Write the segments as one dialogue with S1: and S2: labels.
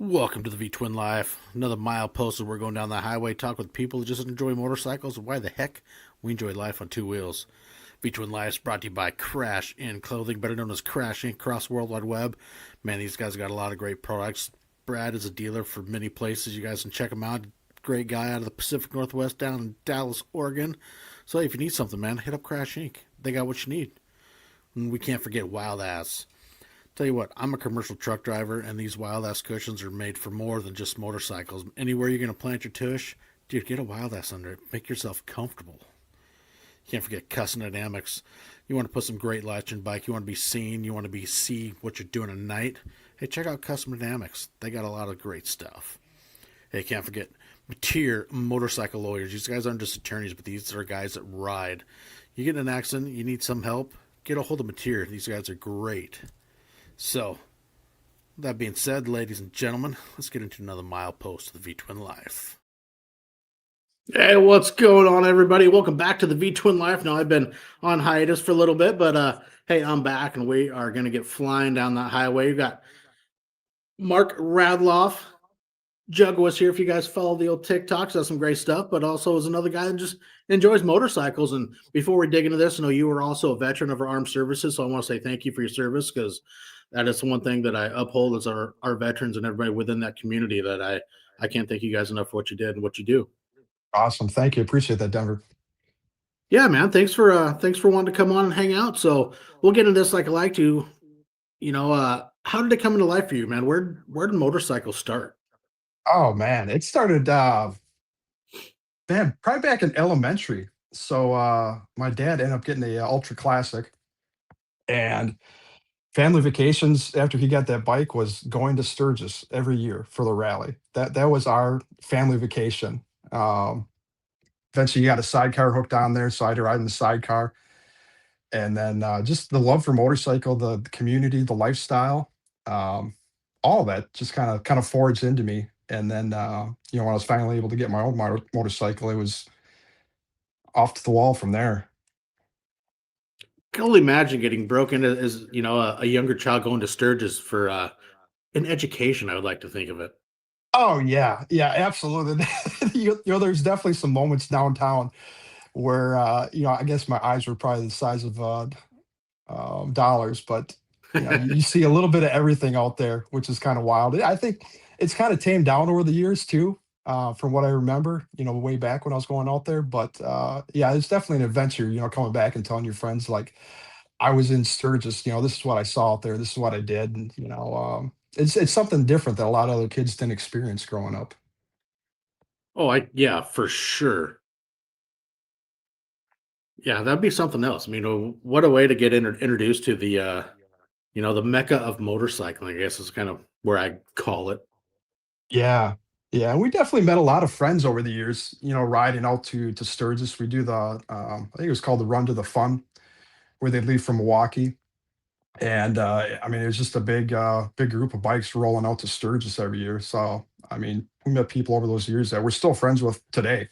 S1: Welcome to the V Twin Life. Another milepost where we're going down the highway, talk with people who just enjoy motorcycles and why the heck we enjoy life on two wheels. V Twin Life is brought to you by Crash In Clothing, better known as Crash Inc. across the World Wide Web. Man, these guys got a lot of great products. Brad is a dealer for many places. You guys can check him out. Great guy out of the Pacific Northwest down in Dallas, Oregon. So hey, if you need something, man, hit up Crash Inc. They got what you need. And we can't forget Wild Ass. Tell you what, I'm a commercial truck driver, and these Wild Ass cushions are made for more than just motorcycles. Anywhere you're going to plant your tush, dude, get a Wild Ass under it. Make yourself comfortable. You can't forget Custom Dynamics. You want to put some great lights in your bike. You want to be seen. You want to see what you're doing at night. Hey, check out Custom Dynamics. They got a lot of great stuff. Hey, can't forget Metier Motorcycle Lawyers. These guys aren't just attorneys, but these are guys that ride. You get in an accident, you need some help, get a hold of Metier. These guys are great. So, that being said, ladies and gentlemen, let's get into another milepost of the V Twin Life. Hey, what's going on, everybody? Welcome back to the V Twin Life. Now, I've been on hiatus for a little bit, but hey, I'm back, and we are going to get flying down that highway. We've got Marc Radloff, Jug was here. If you guys follow the old TikToks, that's some great stuff, but also is another guy that just enjoys motorcycles. And before we dig into this, I know you were also a veteran of our armed services, so I want to say thank you for your service, because that is one thing that I uphold as our veterans and everybody within that community. That I can't thank you guys enough for what you did and what you do.
S2: Awesome. Thank you. Appreciate that, Denver.
S1: Yeah, man. Thanks for wanting to come on and hang out. So we'll get into this like I like to. How did it come into life for you, man? Where did motorcycles start?
S2: Oh man, it started man, probably back in elementary. So my dad ended up getting a ultra classic, and family vacations after he got that bike was going to Sturgis every year for the rally. That was our family vacation. Um Eventually he got a sidecar hooked on there, so I had to ride in the sidecar. And then just the love for motorcycle, the community, the lifestyle, um, all of that just kind of forged into me. And then when I was finally able to get my own motorcycle, it was off to the wall from there.
S1: I can only imagine getting broken as a younger child going to Sturgis for an education. I would like to think of it.
S2: Oh yeah, yeah, absolutely. There's definitely some moments downtown where I guess my eyes were probably the size of dollars, but you see a little bit of everything out there, which is kind of wild. I think it's kind of tamed down over the years too, from what I remember, way back when I was going out there. But yeah, it's definitely an adventure, coming back and telling your friends like I was in Sturgis, this is what I saw out there, this is what I did, and it's something different that a lot of other kids didn't experience growing up.
S1: Oh, yeah, for sure. Yeah, that'd be something else. I mean, what a way to get introduced to the Mecca of motorcycling, I guess is kind of where I call it.
S2: Yeah. Yeah, we definitely met a lot of friends over the years, riding out to Sturgis. We do I think it was called the Run to the Fun, where they leave from Milwaukee. And I mean, it was just a big group of bikes rolling out to Sturgis every year. So, I mean, we met people over those years that we're still friends with today.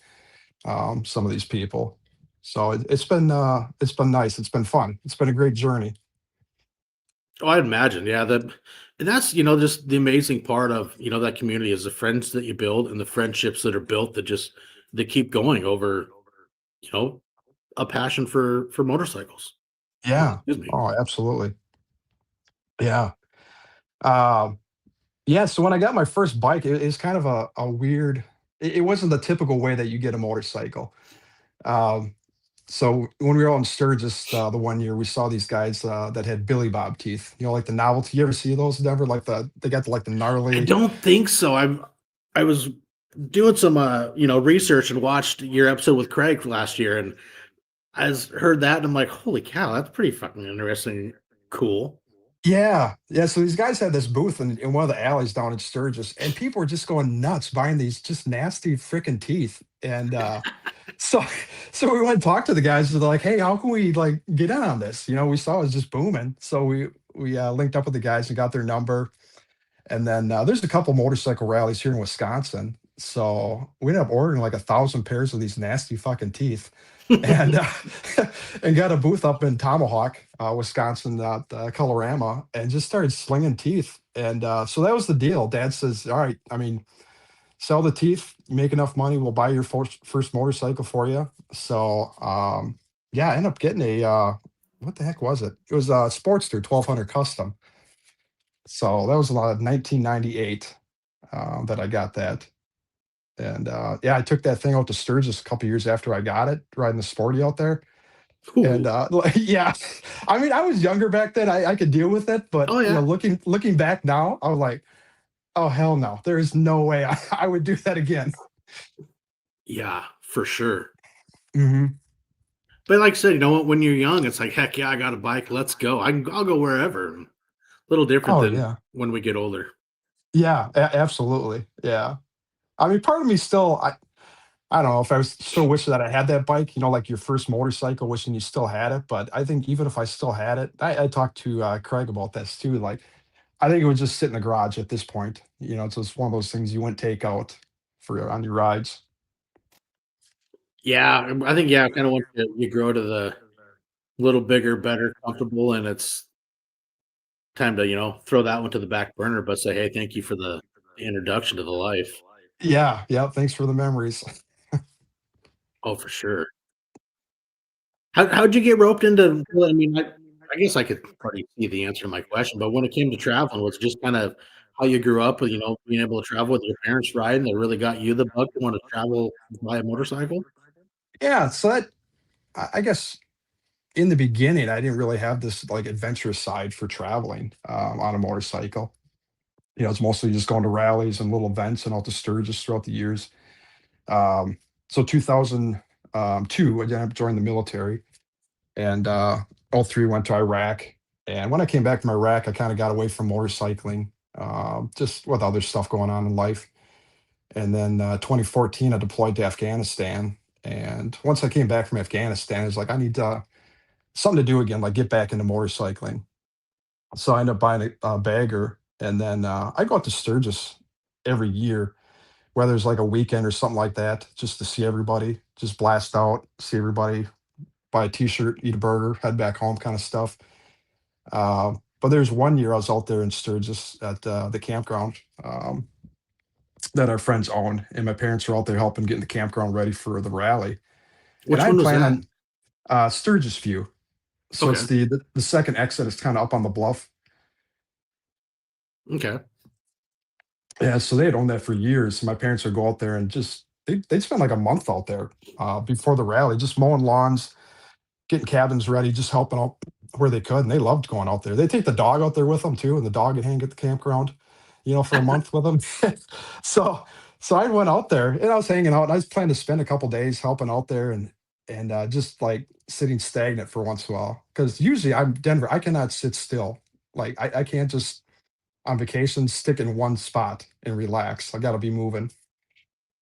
S2: Some of these people. So it's been nice. It's been fun. It's been a great journey.
S1: Oh, I'd imagine, yeah. And that's just the amazing part of that community is the friends that you build and the friendships that are built that just they keep going over you know a passion for motorcycles.
S2: Yeah.
S1: Excuse me.
S2: Oh, absolutely. Yeah. Um, yeah. So when I got my first bike, it was kind of a weird. It wasn't the typical way that you get a motorcycle. Um, so when we were out in Sturgis the one year, we saw these guys that had Billy Bob teeth. Like the novelty. You ever see those, Denver? Like they got like the
S1: I
S2: gnarly.
S1: don't think so. I was doing some research and watched your episode with Craig last year, and heard that and I'm like, holy cow, that's pretty fucking interesting, cool.
S2: Yeah, yeah. So these guys had this booth in one of the alleys down in Sturgis, and people were just going nuts buying these just nasty freaking teeth. And so, so we went and talked to the guys. They're like, "Hey, how can we like get in on this?" We saw it was just booming. So we linked up with the guys and got their number. And then there's a couple motorcycle rallies here in Wisconsin. So we ended up ordering like 1,000 pairs of these nasty fucking teeth, and and got a booth up in Tomahawk, Wisconsin, Colorama, and just started slinging teeth And so that was the deal. Dad says, "All right, I mean, sell the teeth, make enough money, we'll buy your first motorcycle for you." So yeah, I ended up getting a what the heck was it? It was a Sportster 1200 Custom. So that was a lot of 1998 that I got that. And yeah, I took that thing out to Sturgis a couple years after I got it, riding the Sporty out there. And
S1: Ooh.
S2: like, yeah, I mean, I was younger back then. I could deal with it, but
S1: Oh yeah.
S2: looking back now, I was like, oh hell no, there is no way I would do that again.
S1: Yeah, for sure.
S2: Hmm.
S1: But like I said, when you're young, it's like, heck yeah, I got a bike. Let's go. I'll go wherever. A little different
S2: Oh
S1: than
S2: yeah,
S1: when we get older.
S2: yeah, absolutely, yeah. I mean, part of me still, I don't know if I was still wishing that I had that bike, like your first motorcycle, wishing you still had it. But I think even if I still had it, I talked to Craig about this too. Like, I think it would just sit in the garage at this point. It's just one of those things you wouldn't take out for on your rides.
S1: Yeah, I think kind of once you grow to the little bigger, better, comfortable, and it's time to throw that one to the back burner, but say, hey, thank you for the introduction to the life.
S2: Yeah, yeah. Thanks for the memories.
S1: Oh, for sure. How'd you get roped into? Well, I mean, I guess I could probably see the answer to my question, but when it came to traveling, was it just kind of how you grew up with, being able to travel with your parents riding that really got you the bug to want to travel by a motorcycle?
S2: Yeah, so I guess in the beginning, I didn't really have this like adventurous side for traveling on a motorcycle. It's mostly just going to rallies and little events and out to Sturgis throughout the years. Um, so 2002, I joined the military, and all three went to Iraq. And when I came back from Iraq, I kind of got away from motorcycling, just with other stuff going on in life. And then 2014, I deployed to Afghanistan. And once I came back from Afghanistan, I was like, I need something to do again, like get back into motorcycling. So I ended up buying a bagger, and then I go out to Sturgis every year, whether it's like a weekend or something like that, just to see everybody, just blast out, see everybody, buy a t-shirt, eat a burger, head back home, kind of stuff. But there's one year I was out there in Sturgis at the campground that our friends own, and my parents were out there helping getting the campground ready for the rally. And
S1: Which
S2: I
S1: one
S2: had
S1: was
S2: planned
S1: that?
S2: on Sturgis View. So it's
S1: Okay.
S2: the second exit is kind of up on the bluff.
S1: Okay.
S2: Yeah, so they had owned that for years. My parents would go out there and just they'd spend like a month out there before the rally, just mowing lawns, getting cabins ready, just helping out where they could. And they loved going out there. They take the dog out there with them too, and the dog would hang at the campground, for a month with them. so so I went out there and I was hanging out and I was planning to spend a couple days helping out there and just like sitting stagnant for once in a while. Because usually I'm Denver, I cannot sit still. Like I can't just on vacation stick in one spot and relax. I gotta be moving.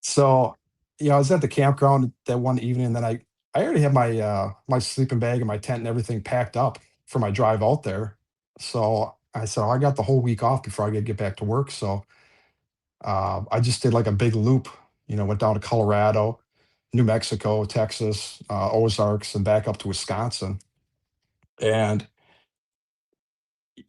S2: So, I was at the campground that one evening, and then I already had my sleeping bag and my tent and everything packed up for my drive out there. So I said, "Oh, I got the whole week off before I get back to work." So I just did like a big loop. Went down to Colorado, New Mexico, Texas, Ozarks, and back up to Wisconsin. And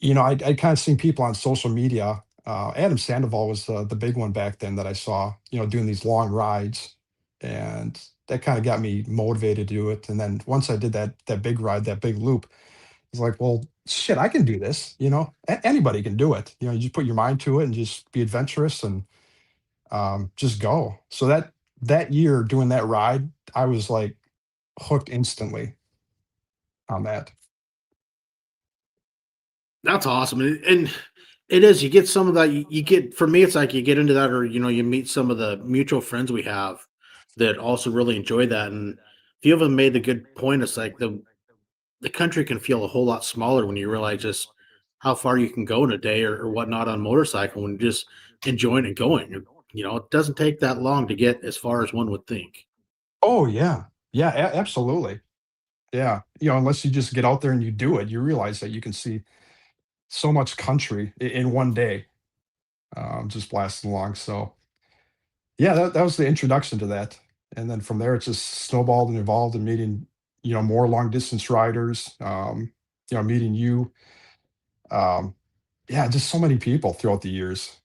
S2: I kind of seen people on social media. Adam Sandoval was the big one back then that I saw, doing these long rides, and that kind of got me motivated to do it. And then once I did that big ride, that big loop, it's like, well, shit, I can do this. Anybody can do it. You just put your mind to it and just be adventurous and just go. So that year doing that ride, I was like hooked instantly on that.
S1: That's awesome. And it is, you get some of that. You get, for me, it's like you get into that, or, you meet some of the mutual friends we have that also really enjoy that. And if you haven't made the good point, it's like the country can feel a whole lot smaller when you realize just how far you can go in a day or whatnot on motorcycle when you're just enjoying and going. It doesn't take that long to get as far as one would think.
S2: Oh yeah, yeah, absolutely. Yeah, unless you just get out there and you do it, you realize that you can see so much country in one day, just blasting along. So yeah, that was the introduction to that, and then from there it just snowballed and evolved and meeting more long distance riders. Meeting you. Um, yeah, just so many people throughout the years.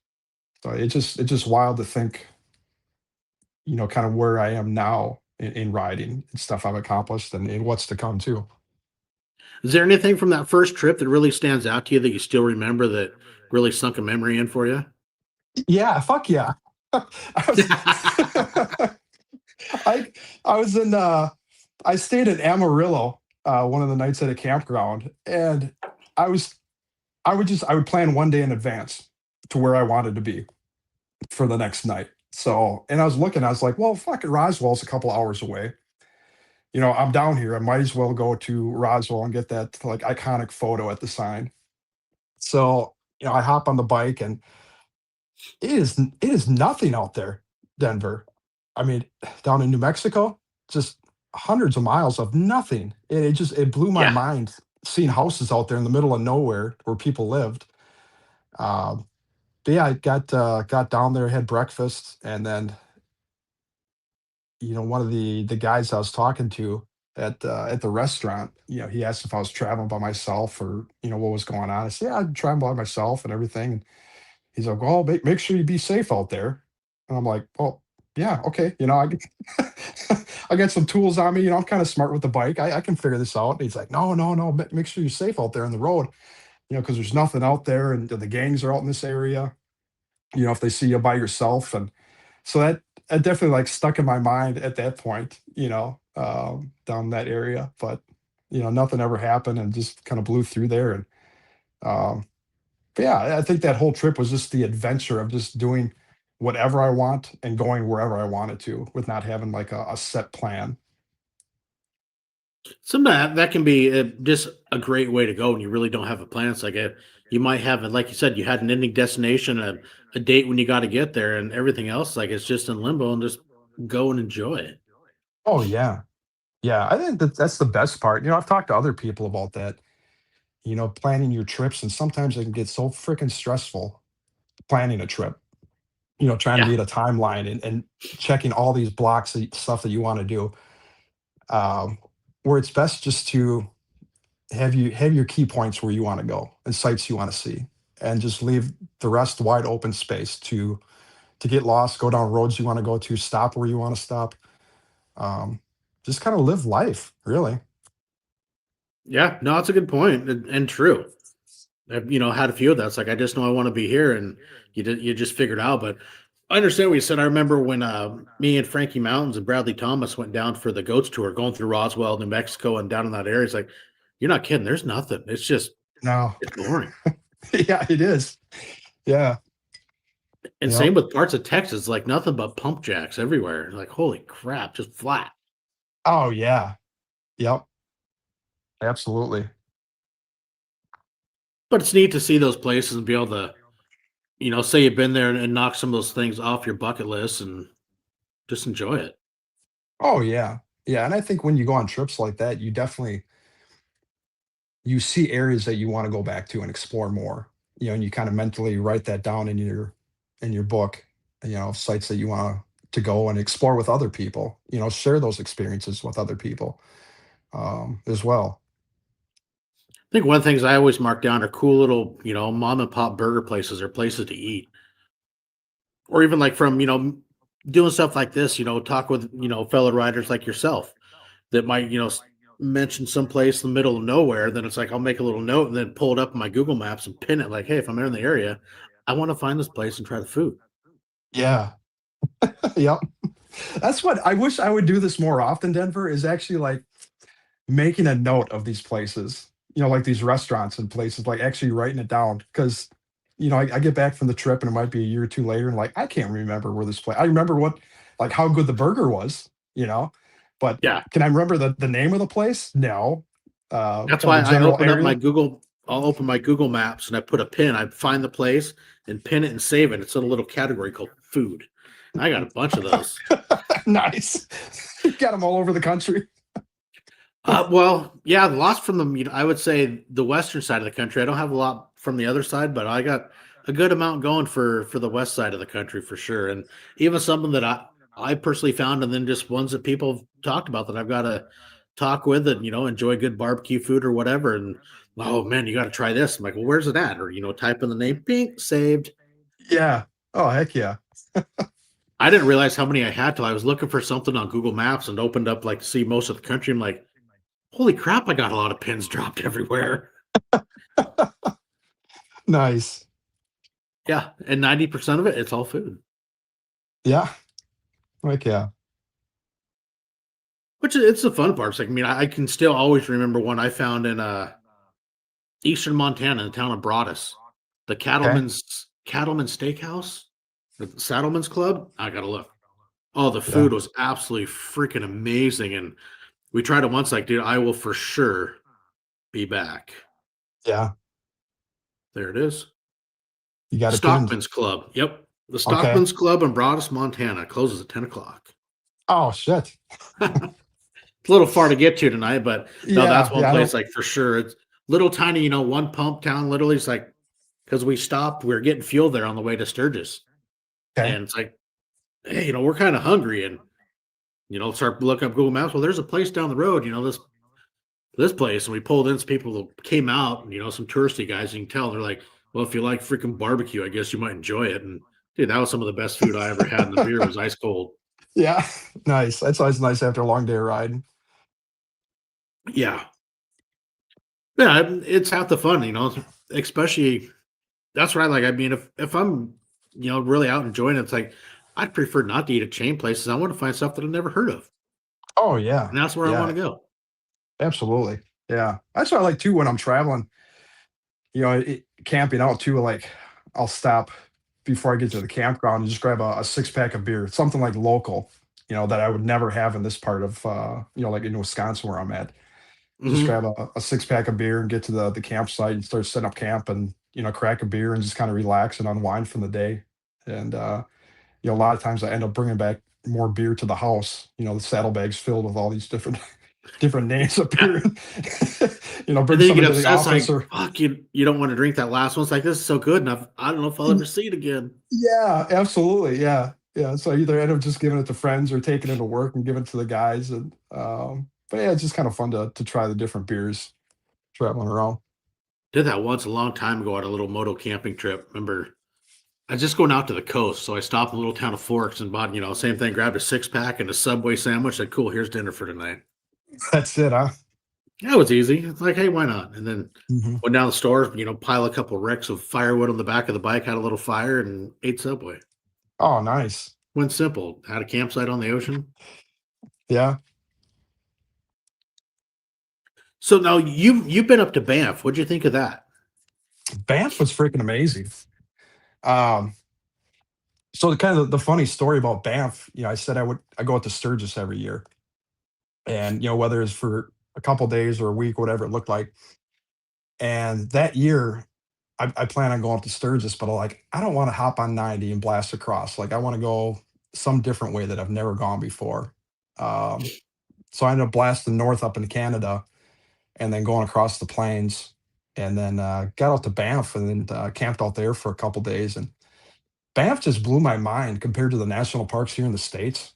S2: So it's just wild to think, kind of where I am now in riding and stuff I've accomplished and what's to come too.
S1: Is there anything from that first trip that really stands out to you that you still remember that really sunk a memory in for you?
S2: Yeah, fuck yeah. I was I I was in I stayed in Amarillo one of the nights at a campground, and I was I would plan one day in advance to where I wanted to be for the next night. So, and I was looking, I was like, well, fucking Roswell's a couple hours away. I'm down here. I might as well go to Roswell and get that like iconic photo at the sign. So, I hop on the bike and it is nothing out there, Denver. I mean, down in New Mexico, just hundreds of miles of nothing. It blew my
S1: Yeah.
S2: mind seeing houses out there in the middle of nowhere where people lived. Um, but yeah, I got down there, had breakfast, and then one of the guys I was talking to at the restaurant, he asked if I was traveling by myself or what was going on. I said, yeah, I'm traveling by myself and everything. And he's like, well, make sure you be safe out there. And I'm like, well, yeah, okay. I got some tools on me. I'm kind of smart with the bike. I can figure this out. And he's like, no, no, no. Make sure you're safe out there on the road. Because there's nothing out there, and the gangs are out in this area. If they see you by yourself, and so that definitely like stuck in my mind at that point. Down that area, but nothing ever happened, and just kind of blew through there. And um, but yeah, I think that whole trip was just the adventure of just doing whatever I want and going wherever I wanted to with not having like a set plan.
S1: Sometimes that can be just a great way to go when you really don't have a plan. It's like you might have, like you said, you had an ending destination, a date when you got to get there, and everything else, like it's just in limbo and just go and enjoy it.
S2: Oh yeah. Yeah. I think that's the best part. I've talked to other people about that, planning your trips, and sometimes it can get so freaking stressful planning a trip, trying to
S1: Yeah.
S2: meet a timeline and checking all these blocks of stuff that you want to do. Um, where it's best just to have your key points where you want to go and sites you want to see, and just leave the rest wide open space to get lost, go down roads you want to go to, stop where you want to stop. Um, just kind of live life, really.
S1: Yeah. No, that's a good point and true. I've, had a few of that. It's like I just know I want to be here, and you just figured out. But I understand what you said. I remember when me and Frankie Mountains and Bradley Thomas went down for the Goats tour, going through Roswell, New Mexico, and down in that area. It's like you're not kidding. There's nothing.
S2: No.
S1: It's boring.
S2: Yeah, it is. Yeah.
S1: And same
S2: Yep.
S1: with parts of Texas, like nothing but pump jacks everywhere. Like holy crap, just flat.
S2: Oh yeah. Yep. Absolutely.
S1: But it's neat to see those places and be able to, say you've been there and knock some of those things off your bucket list and just enjoy it.
S2: Oh yeah. Yeah. And I think when you go on trips like that, you see areas that you want to go back to and explore more. And you kind of mentally write that down in your book, sites that you want to go and explore with other people, share those experiences with other people as well.
S1: I think one of the things I always mark down are cool little, mom and pop burger places or places to eat. Or even like from, doing stuff like this, talk with, fellow riders like yourself that might, mention someplace in the middle of nowhere. Then it's like I'll make a little note and then pull it up in my Google Maps and pin it like, hey, if I'm in the area, I want to find this place and try the food.
S2: Yeah. Yep. That's what I wish I would do this more often, Denver, is actually like making a note of these places, like these restaurants and places, like actually writing it down. Because, I get back from the trip and it might be a year or two later, and like, I can't remember where this place, I remember like how good the burger was, but
S1: Yeah.
S2: can I remember the name of the place? No.
S1: That's
S2: Or
S1: why
S2: the
S1: I
S2: general
S1: open up my
S2: area.
S1: Google. I'll open my Google Maps and I put a pin. I find the place and pin it and save it. It's in a little category called food. I got a bunch of those.
S2: Nice. Got them all over the country.
S1: Well, yeah, lots from the, I would say the western side of the country. I don't have a lot from the other side, but I got a good amount going for the west side of the country for sure. And even something that I personally found, and then just ones that people have talked about that I've got to talk with and, enjoy good barbecue food or whatever. And, oh man, you got to try this. I'm like, well, where's it at? Or, type in the name, ping, saved.
S2: Yeah. Oh, heck yeah.
S1: I didn't realize how many I had till I was looking for something on Google Maps and opened up like to see most of the country. I'm like, holy crap, I got a lot of pins dropped everywhere.
S2: Nice.
S1: Yeah. And 90% of it, it's all food.
S2: Yeah. Heck yeah.
S1: Which it's the fun part. It's like, I mean, I can still always remember one I found in eastern Montana in the town of Broadus. The
S2: Okay.
S1: Cattleman's Steakhouse, the Saddleman's Club. I gotta look. Oh, the
S2: Yeah.
S1: food was absolutely freaking amazing. And we tried it once, like, dude, I will for sure be back.
S2: Yeah.
S1: There it is.
S2: You got it pinned.
S1: Stockman's Club. Yep. The
S2: Okay.
S1: Stockman's Club in Broadus, Montana. Closes at 10 o'clock.
S2: Oh, shit.
S1: It's a little far to get to tonight, but no, that's
S2: Yeah.
S1: one
S2: Yeah. I
S1: place
S2: don't.
S1: like for sure. It's little tiny, one pump town. Literally, it's like because we stopped, we were getting fuel there on the way to Sturgis,
S2: Okay.
S1: and it's like, hey, we're kind of hungry, and start looking up Google Maps. Well, there's a place down the road, this place, and we pulled in some people that came out, and some touristy guys. You can tell they're like, well, if you like freaking barbecue, I guess you might enjoy it. And dude, that was some of the best food I ever had, and the beer was ice cold.
S2: Yeah. Nice. That's always nice after a long day of riding.
S1: Yeah, yeah, it's half the fun, especially that's what I like. I mean, if I'm, really out enjoying it, it's like I'd prefer not to eat at chain places. I want to find stuff that I've never heard of,
S2: Oh, yeah.
S1: and that's where I want
S2: Yeah.
S1: to go.
S2: Absolutely. Yeah. That's what I like too when I'm traveling, camping out too. Like, I'll stop before I get to the campground and just grab a six pack of beer, something like local, that I would never have in this part of, like in Wisconsin where I'm at. Just
S1: Hmm.
S2: grab a six pack of beer and get to the campsite and start setting up camp and, crack a beer and just kind of relax and unwind from the day. And, a lot of times I end up bringing back more beer to the house, the saddlebags filled with all these different, different names of
S1: Yeah.
S2: beer.
S1: And
S2: Bring
S1: then you
S2: some
S1: get
S2: into the
S1: upset, it's
S2: office
S1: like,
S2: or,
S1: fuck, you don't want to drink that last one. It's like this is so good, and I don't know if I'll ever see it again.
S2: yeah, absolutely. Yeah. Yeah. So I either end up just giving it to friends or taking it to work and giving it to the guys. And, but yeah, it's just kind of fun to try the different beers traveling around.
S1: Did that once a long time ago on a little moto camping trip. Remember, I was just going out to the coast, so I stopped in the little town of Forks and bought, same thing, grabbed a 6 pack and a Subway sandwich. Said, cool, here's dinner for tonight.
S2: That's it, huh?
S1: That was easy. It's like, hey, why not? And then
S2: Hmm.
S1: went down the store, pile a couple ricks of firewood on the back of the bike, had a little fire, and ate Subway.
S2: Oh, nice.
S1: Went simple. Had a campsite on the ocean.
S2: Yeah.
S1: So now you've been up to Banff. What'd you think of that?
S2: Banff was freaking amazing. Um, so the kind of the funny story about Banff, I said I go out to Sturgis every year. And, whether it's for a couple days or a week, whatever it looked like. And that year, I plan on going up to Sturgis, but I don't want to hop on 90 and blast across. Like I want to go some different way that I've never gone before. Um, so I ended up blasting north up into Canada and then going across the plains and then got out to Banff and then camped out there for a couple days. And Banff just blew my mind compared to the national parks here in the States.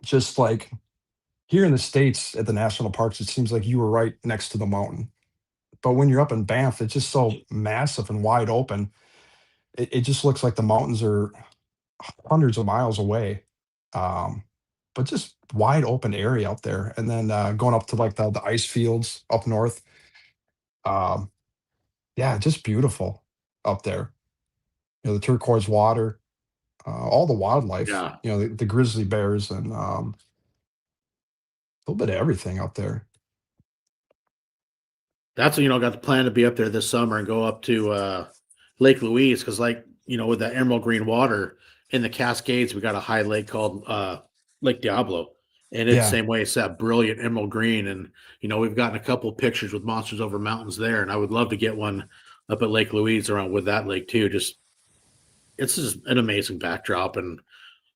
S2: Just like here in the States at the national parks, it seems like you were right next to the mountain. But when you're up in Banff, it's just so massive and wide open. It just looks like the mountains are hundreds of miles away. Um, but just wide open area up there. And then going up to like the ice fields up north. Um, yeah, just beautiful up there. The turquoise water, all the wildlife,
S1: Yeah.
S2: the grizzly bears and a little bit of everything up there.
S1: That's got the plan to be up there this summer and go up to Lake Louise because, like, with the emerald green water in the Cascades, we got a high lake called Lake Diablo, and it's the
S2: Yeah.
S1: same way. It's that brilliant emerald green, and we've gotten a couple pictures with monsters over mountains there, and I would love to get one up at Lake Louise around with that lake too. Just it's just an amazing backdrop, and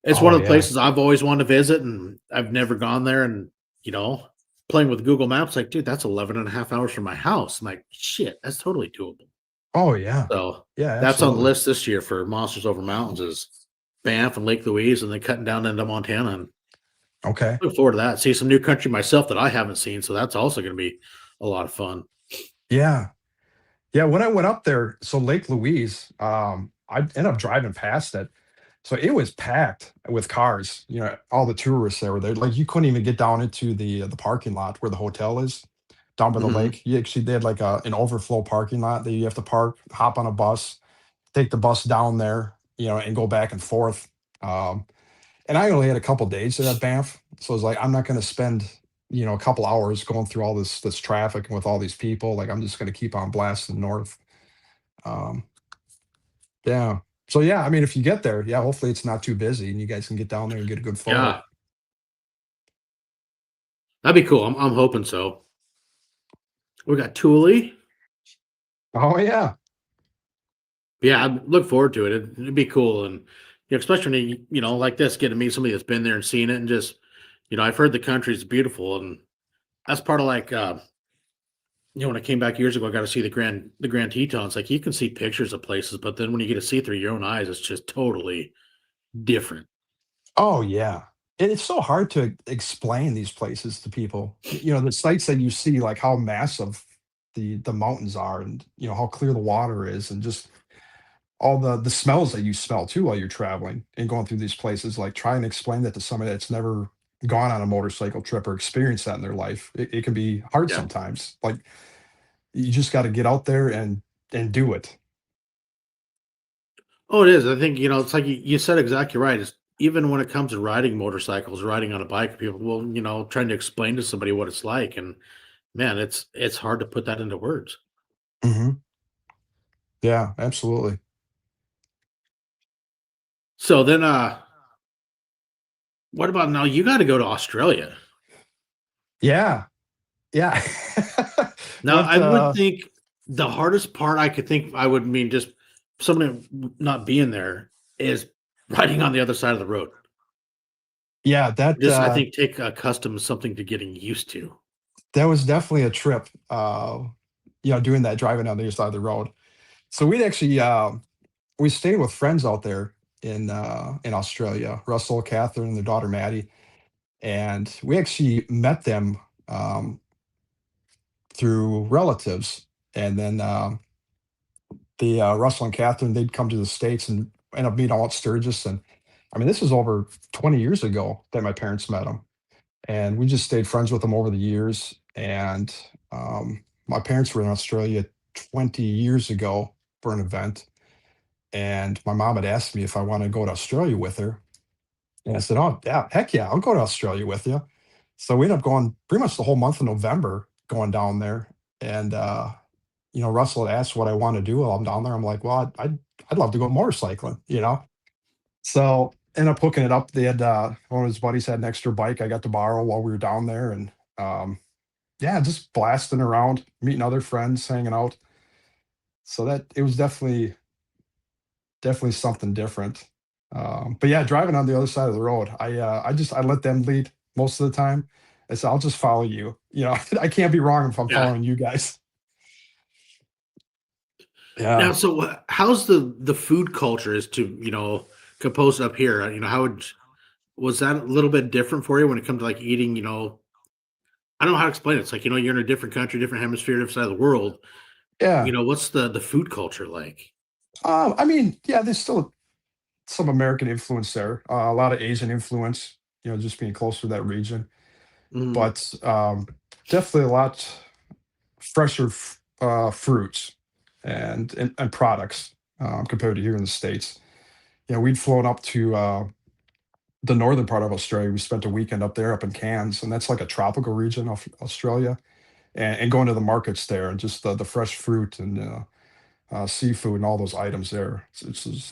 S1: it's one
S2: Oh,
S1: of the
S2: yeah.
S1: places I've always wanted to visit, and I've never gone there. And, you know, playing with Google Maps, like, dude, that's 11 and a half hours from my house. I'm like, shit, that's totally doable.
S2: Oh, yeah.
S1: So
S2: Yeah,
S1: that's on the
S2: absolutely.
S1: list this year for Monsters Over Mountains is Banff and Lake Louise, and then cutting down into Montana. And
S2: Okay.
S1: Look forward to that. See some new country myself that I haven't seen, so that's also going to be a lot of fun.
S2: Yeah. Yeah, when I went up there, so Lake Louise, I ended up driving past it. So it was packed with cars. All the tourists that were there. Like you couldn't even get down into the parking lot where the hotel is down by the
S1: Hmm.
S2: lake. You actually did like an overflow parking lot that you have to park, hop on a bus, take the bus down there, and go back and forth. Um, and I only had a couple days at Banff, so I was like, I'm not going to spend a couple hours going through all this traffic and with all these people. Like I'm just going to keep on blasting north. Um, yeah. So yeah, I mean, if you get there, yeah, hopefully it's not too busy and you guys can get down there and get a good
S1: Yeah,
S2: photo.
S1: that'd be cool. I'm hoping so. We got Thule.
S2: Oh yeah.
S1: Yeah, I look forward to it. It'd be cool, and especially when like this, getting to meet somebody that's been there and seen it, and just I've heard the country's beautiful, and that's part of like when I came back years ago, I got to see the Grand Tetons. Like you can see pictures of places, but then when you get to see it through your own eyes, it's just totally different.
S2: Oh yeah. And it's so hard to explain these places to people. The sights that you see, like how massive the mountains are, and how clear the water is, and just all the smells that you smell too while you're traveling and going through these places. Like try and explain that to somebody that's never gone on a motorcycle trip or experienced that in their life. It can be hard
S1: Yeah.
S2: sometimes. Like you just got to get out there and do it.
S1: Oh, it is. I think it's like you said exactly right. It's even when it comes to riding motorcycles, riding on a bike, people will trying to explain to somebody what it's like, and man, it's hard to put that into words.
S2: Hmm. Yeah, absolutely.
S1: So then, what about now? You got to go to Australia.
S2: Yeah, yeah.
S1: Now,
S2: Went.
S1: I would think the hardest part I could think I would mean just somebody not being there is riding on the other side of the road.
S2: Yeah, that
S1: Just I think take custom something to getting used to.
S2: that was definitely a trip. Doing that, driving on the other side of the road. So we stayed with friends out there in Australia. Russell, Catherine, and their daughter Maddie, and we actually met them through relatives. And then the Russell and Catherine, they'd come to the states and end up meeting all at Sturgis. And I mean, this was over 20 years ago that my parents met them, and we just stayed friends with them over the years. And my parents were in Australia 20 years ago for an event, and my mom had asked me if I wanted to go to Australia with her. And I said, "Oh, yeah, heck yeah, I'll go to Australia with you." So we ended up going pretty much the whole month of November going down there. And, Russell had asked what I want to do while I'm down there. I'm like, well, I'd love to go motorcycling. So ended up hooking it up. They had one of his buddies had an extra bike I got to borrow while we were down there. And yeah, just blasting around, meeting other friends, hanging out. So that it was definitely something different. But yeah, driving on the other side of the road, I let them lead most of the time. I said, I'll just follow you. I can't be wrong if I'm
S1: Yeah.
S2: following you guys. Yeah.
S1: Now, so how's the food culture is to composed up here? How was that a little bit different for you when it comes to like eating? I don't know how to explain it. It's like you're in a different country, different hemisphere, different side of the world.
S2: Yeah.
S1: What's the food culture like?
S2: I mean, yeah, there's still some American influence there, a lot of Asian influence, just being close to that region.
S1: Mhm.
S2: But definitely a lot fresher fruits and products compared to here in the States. We'd flown up to the northern part of Australia. We spent a weekend up there, up in Cairns, and that's like a tropical region of Australia. And going to the markets there, and just the fresh fruit and seafood and all those items there. It's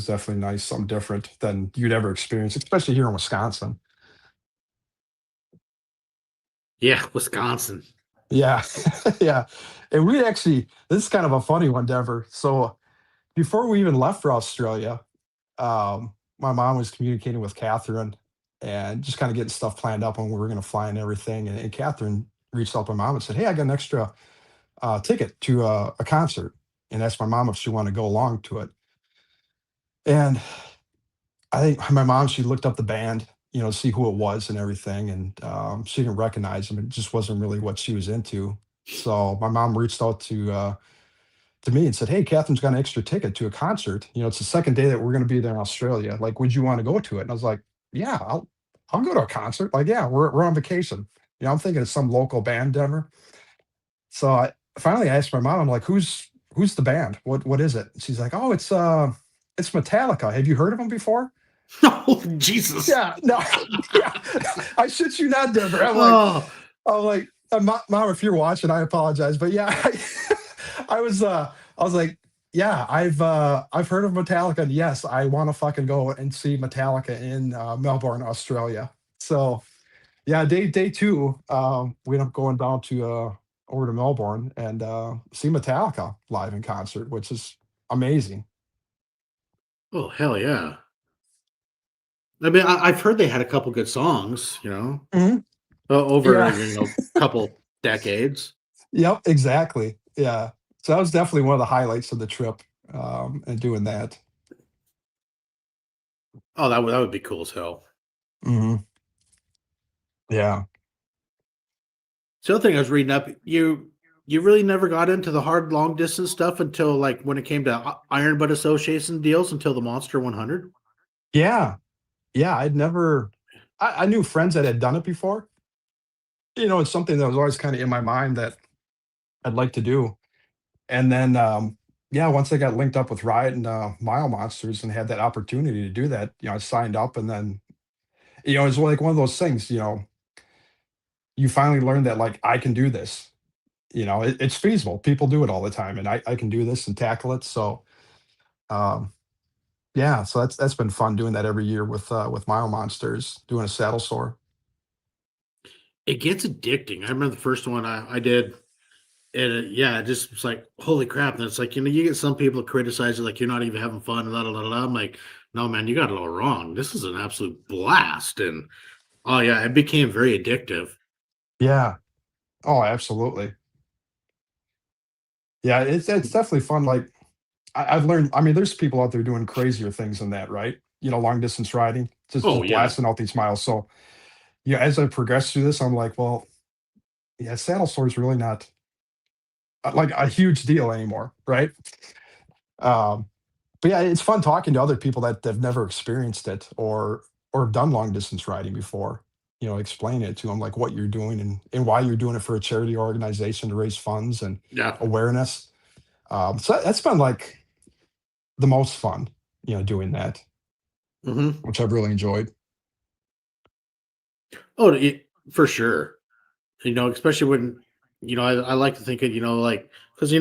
S2: definitely nice, something different than you'd ever experience, especially here in Wisconsin.
S1: Yeah, Wisconsin.
S2: Yeah, yeah. And we actually, this is kind of a funny one, Denver. So before we even left for Australia, my mom was communicating with Catherine and just kind of getting stuff planned up when we were going to fly and everything. And Catherine reached out to my mom and said, "Hey, I got an extra ticket to a concert," and asked my mom if she wanted to go along to it. And I think my mom, she looked up the band, see who it was and everything. And she didn't recognize him. It just wasn't really what she was into. So my mom reached out to me and said, "Hey, Catherine's got an extra ticket to a concert. It's the second day that we're going to be there in Australia. Like, would you want to go to it?" And I was like, "Yeah, I'll go to a concert. Like, yeah, we're on vacation. I'm thinking of some local band, Denver." So I finally asked my mom, I'm like, "Who's the band? What is it?" She's like, "Oh, it's Metallica. Have you heard of them before?"
S1: Oh, Jesus.
S2: Yeah, no, yeah. I shit you not, Denver.
S1: Oh,
S2: I'm like, Mom, if you're watching, I apologize, but yeah, I was like, yeah, I've heard of Metallica, and yes, I want to fucking go and see Metallica in Melbourne, Australia. So yeah, day two, we end up going down to over to Melbourne and see Metallica live in concert, which is amazing.
S1: oh, hell yeah. I mean, I've heard they had a couple good songs,
S2: Mhm.
S1: over,
S2: Yeah.
S1: couple decades.
S2: Yep, exactly. Yeah. So that was definitely one of the highlights of the trip, and doing that.
S1: Oh, that would be cool as hell.
S2: Mhm. Yeah.
S1: So the other thing I was reading up, you really never got into the hard long distance stuff until like when it came to Iron Butt Association deals until the Monster 100.
S2: Yeah. Yeah, I knew friends that had done it before. It's something that was always kinda in my mind that I'd like to do. And then, yeah, once I got linked up with Riot and, Mile Monsters and had that opportunity to do that, I signed up and then, it's like one of those things, you finally learn that, like, I can do this. It's feasible. People do it all the time, and I can do this and tackle it. So, um, yeah, so that's been fun doing that every year with Mile Monsters, doing a saddle sore.
S1: It gets addicting. I remember the first one I did, and yeah, it just was like, holy crap. And it's like, you get some people criticize it, like you're not even having fun, and la, la, la, la. I'm like, no, man, you got it all wrong. This is an absolute blast. And oh, yeah, it became very addictive.
S2: Yeah. Oh, absolutely. Yeah, it's definitely fun. Like I've learned. I mean, there's people out there doing crazier things than that, right? Long distance riding,
S1: Oh,
S2: just
S1: yeah.
S2: blasting out these miles. So yeah, as I progress through this, I'm like, well, yeah, saddle sore is really not like a huge deal anymore, right? Um, but yeah, it's fun talking to other people that have never experienced it or have done long distance riding before. Explain it to them like what you're doing and why you're doing it for a charity organization to raise funds and
S1: Yeah.
S2: awareness. So that's been like the most fun, doing that,
S1: Hmm.
S2: which I've really enjoyed.
S1: Oh, for sure. Especially when, I like to think of, like, because,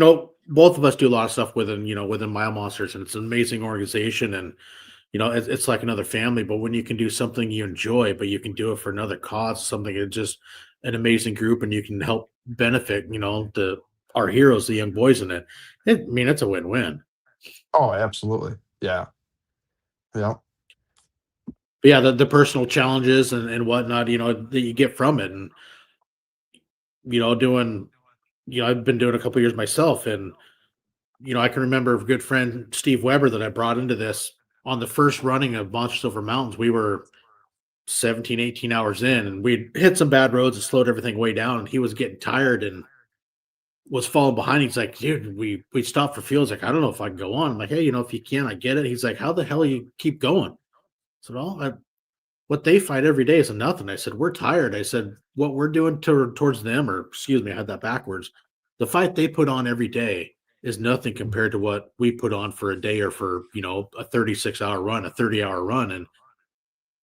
S1: both of us do a lot of stuff within Mile Monsters, and it's an amazing organization. And, it's like another family. But when you can do something you enjoy, but you can do it for another cause, something that's just an amazing group, and you can help benefit, our heroes, the young boys in it. I mean, it's a win-win.
S2: Oh, absolutely. Yeah. Yeah.
S1: But yeah, the personal challenges and whatnot, that you get from it. And, doing, I've been doing a couple years myself. And I can remember a good friend, Steve Weber, that I brought into this on the first running of Monsters Over Mountains. We were 17, 18 hours in, and we'd hit some bad roads and slowed everything way down. And he was getting tired and was falling behind. He's like, dude, we stopped for fuel. He's like, I don't know if I can go on. I'm like, hey, if you can, I get it. He's like, how the hell you keep going? I said, well, what they fight every day is nothing. I said, we're tired. I said, what we're doing towards them, or excuse me, I had that backwards. The fight they put on every day is nothing compared to what we put on for a day or for, a 36-hour run, a 30-hour run. And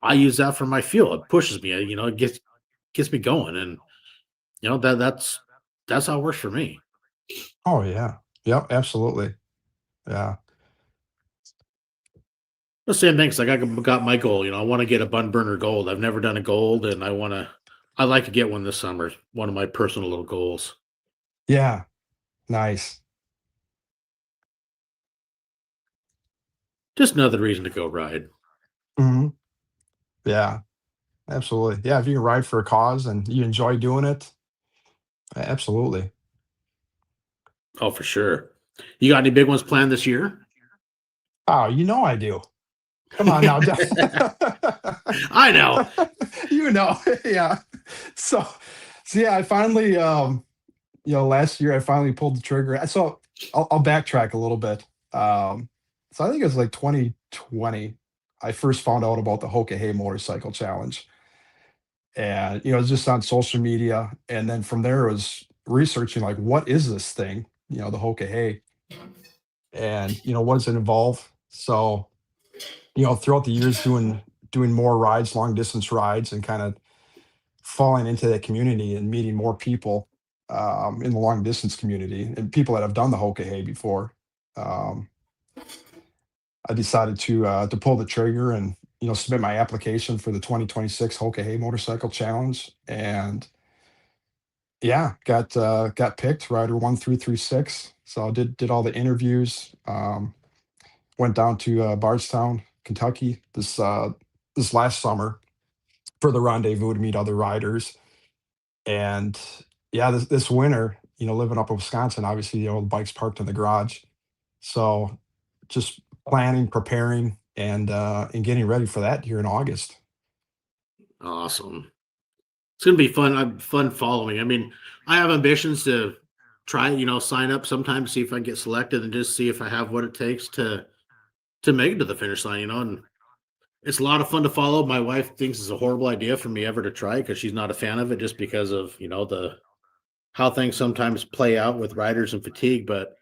S1: I use that for my fuel. It pushes me, it gets me going. And, that's how it works for me.
S2: Oh, yeah. Yep. Absolutely. Yeah.
S1: The same things. Like I got my goal, I want to get a bun burner gold. I've never done a gold, and I'd like to get one this summer. One of my personal little goals.
S2: Yeah. Nice.
S1: Just another reason to go ride.
S2: Hmm. Yeah. Absolutely. Yeah. If you can ride for a cause and you enjoy doing it, absolutely.
S1: Oh, for sure. You got any big ones planned this year?
S2: Oh, I do. Come on now.
S1: I know.
S2: You know, yeah. So, so yeah, I finally, last year I finally pulled the trigger. So I'll backtrack a little bit. So I think it was like 2020. I first found out about the Hoka Hey Motorcycle Challenge, and it was just on social media. And then from there, it was researching like, what is this thing? The Hoka Hey, and what does it involve? So throughout the years, doing more rides, long distance rides, and kind of falling into that community and meeting more people in the long distance community and people that have done the Hoka Hey before. Um, I decided to pull the trigger and submit my application for the 2026 Hoka Hey Motorcycle Challenge, and yeah, got picked rider 1336. So I did all the interviews. Went down to Bardstown, Kentucky this last summer for the rendezvous to meet other riders. And yeah, this winter, living up in Wisconsin, obviously, the bike's parked in the garage. So just planning, preparing, and getting ready for that here in August.
S1: Awesome. It's gonna be fun. Fun following. I mean, I have ambitions to try, sign up sometime to see if I get selected and just see if I have what it takes to make it to the finish line. And it's a lot of fun to follow. My wife thinks it's a horrible idea for me ever to try because she's not a fan of it, just because of the how things sometimes play out with riders and fatigue. But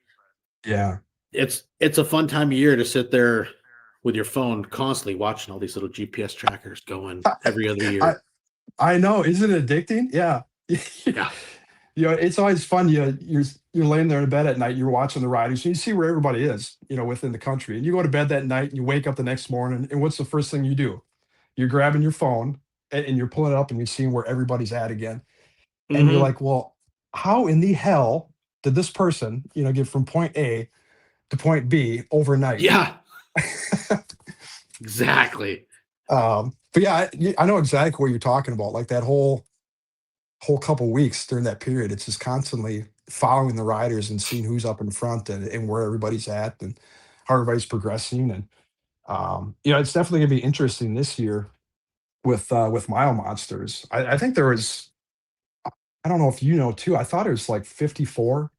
S2: Yeah.
S1: it's a fun time of year to sit there with your phone constantly watching all these little GPS trackers going every other
S2: I
S1: year.
S2: I know, isn't it addicting? Yeah.
S1: Yeah.
S2: It's always fun. You're laying there in bed at night, you're watching the riders, and you see where everybody is, within the country. And you go to bed that night and you wake up the next morning, and what's the first thing you do? You're grabbing your phone and you're pulling it up and you're seeing where everybody's at again. And you're
S1: Hmm.
S2: like, well, how in the hell did this person, get from point A to point B overnight?
S1: Yeah. Exactly.
S2: But yeah, I know exactly what you're talking about. Like that whole couple weeks during that period, it's just constantly following the riders and seeing who's up in front and where everybody's at and how everybody's progressing. And it's definitely gonna be interesting this year with Mile Monsters. I think there was, I don't know if you know too. I thought it was like 54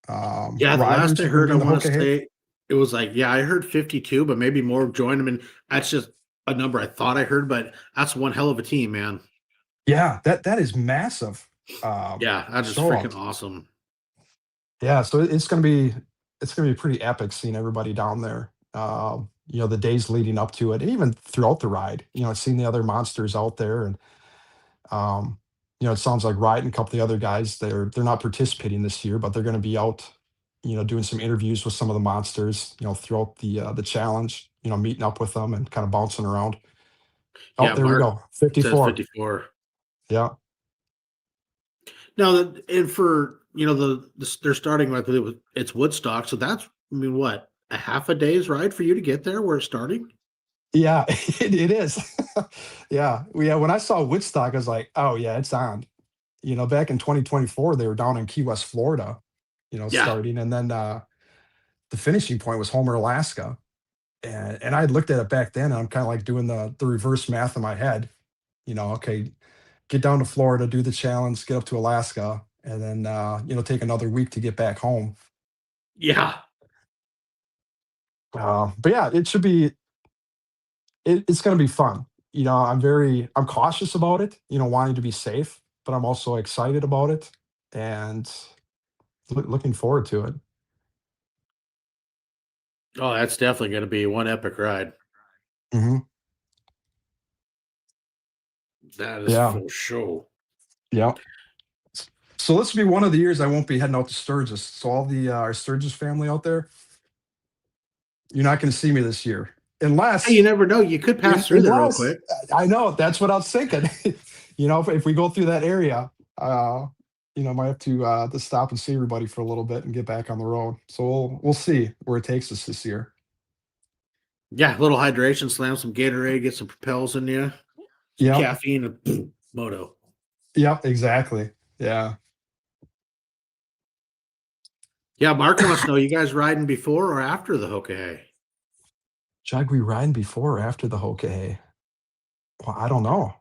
S1: Yeah, the last
S2: riders
S1: I
S2: that are gonna
S1: heard,
S2: be
S1: I
S2: in the
S1: wanna
S2: Hoka Hey.
S1: say it was like, yeah, I heard 52, but maybe more joined them, and that's just a number I thought I heard, but that's one hell of a team, man.
S2: Yeah, that is massive.
S1: Yeah, that is
S2: Show
S1: freaking
S2: out.
S1: awesome.
S2: Yeah, so it's gonna be pretty epic seeing everybody down there. The days leading up to it, and even throughout the ride, seeing the other monsters out there, and it sounds like Riot and a couple of the other guys, they're not participating this year, but they're going to be out, doing some interviews with some of the monsters, throughout the challenge, meeting up with them and kind of bouncing around. Oh,
S1: Yeah,
S2: there we
S1: Mark
S2: go,
S1: says
S2: 54.
S1: 54.
S2: Yeah,
S1: Now, and for, they're starting, I believe, it's Woodstock, so that's, I mean, what, a half a day's ride for you to get there where it's starting?
S2: yeah, it is. Yeah. When I saw Woodstock, I was like, oh yeah, it's on. Back in 2024, they were down in Key West, Florida,
S1: Yeah.
S2: starting, and then the finishing point was Homer, Alaska. And I had looked at it back then, and I'm kind of like doing the reverse math in my head. Okay, get down to Florida, do the challenge, get up to Alaska, and then take another week to get back home.
S1: Yeah.
S2: But yeah, it's going to be fun. I'm cautious about it. Wanting to be safe, but I'm also excited about it, and looking forward to it.
S1: Oh, that's definitely gonna be one epic ride.
S2: Hmm.
S1: That is
S2: Yeah,
S1: for sure.
S2: yeah. So this will be one of the years I won't be heading out to Sturgis. So all the our Sturgis family out there, you're not going to see me this year,
S1: Hey, you
S2: unless
S1: never know, you could pass through there real
S2: unless
S1: quick.
S2: I know that's what I was thinking. If we go through that area, might have to stop and see everybody for a little bit and get back on the road. So we'll see where it takes us this year.
S1: Yeah, a little hydration, slam some Gatorade, get some Propels in you, some
S2: Yep.
S1: caffeine, and boom, moto.
S2: Yep. Exactly. Yeah.
S1: Yeah, Mark wants to know, you guys riding before or after the Hoka Hey?
S2: Should we riding before or after the Hokey? Well, I don't know.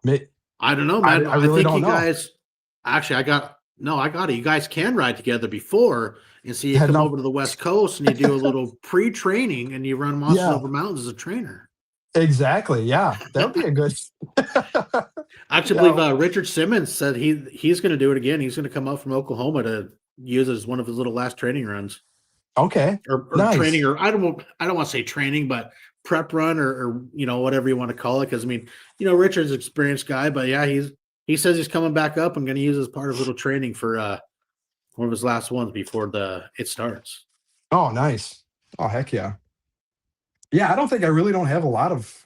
S1: I don't know,
S2: I
S1: man.
S2: I
S1: I
S2: really
S1: think
S2: don't
S1: you
S2: know.
S1: guys actually I got no, I got it. You guys can ride together before and so you
S2: Heading
S1: come
S2: up
S1: over to the West Coast and you do a little pre-training and you run monsters
S2: Yeah,
S1: over mountains as a trainer.
S2: exactly, yeah. That would be a good
S1: I actually believe
S2: Yeah,
S1: Richard Simmons said he's going to do it again. He's going to come up from Oklahoma to use it as one of his little last training runs,
S2: okay.
S1: or training,
S2: Nice.
S1: or I don't want to say training, but prep run, or whatever you want to call it. Because I mean, Richard's an experienced guy, but yeah, he says he's coming back up and going to use it as part of little training for one of his last ones before it starts.
S2: Oh, nice. Oh, heck yeah. Yeah, I don't think I really don't have a lot of,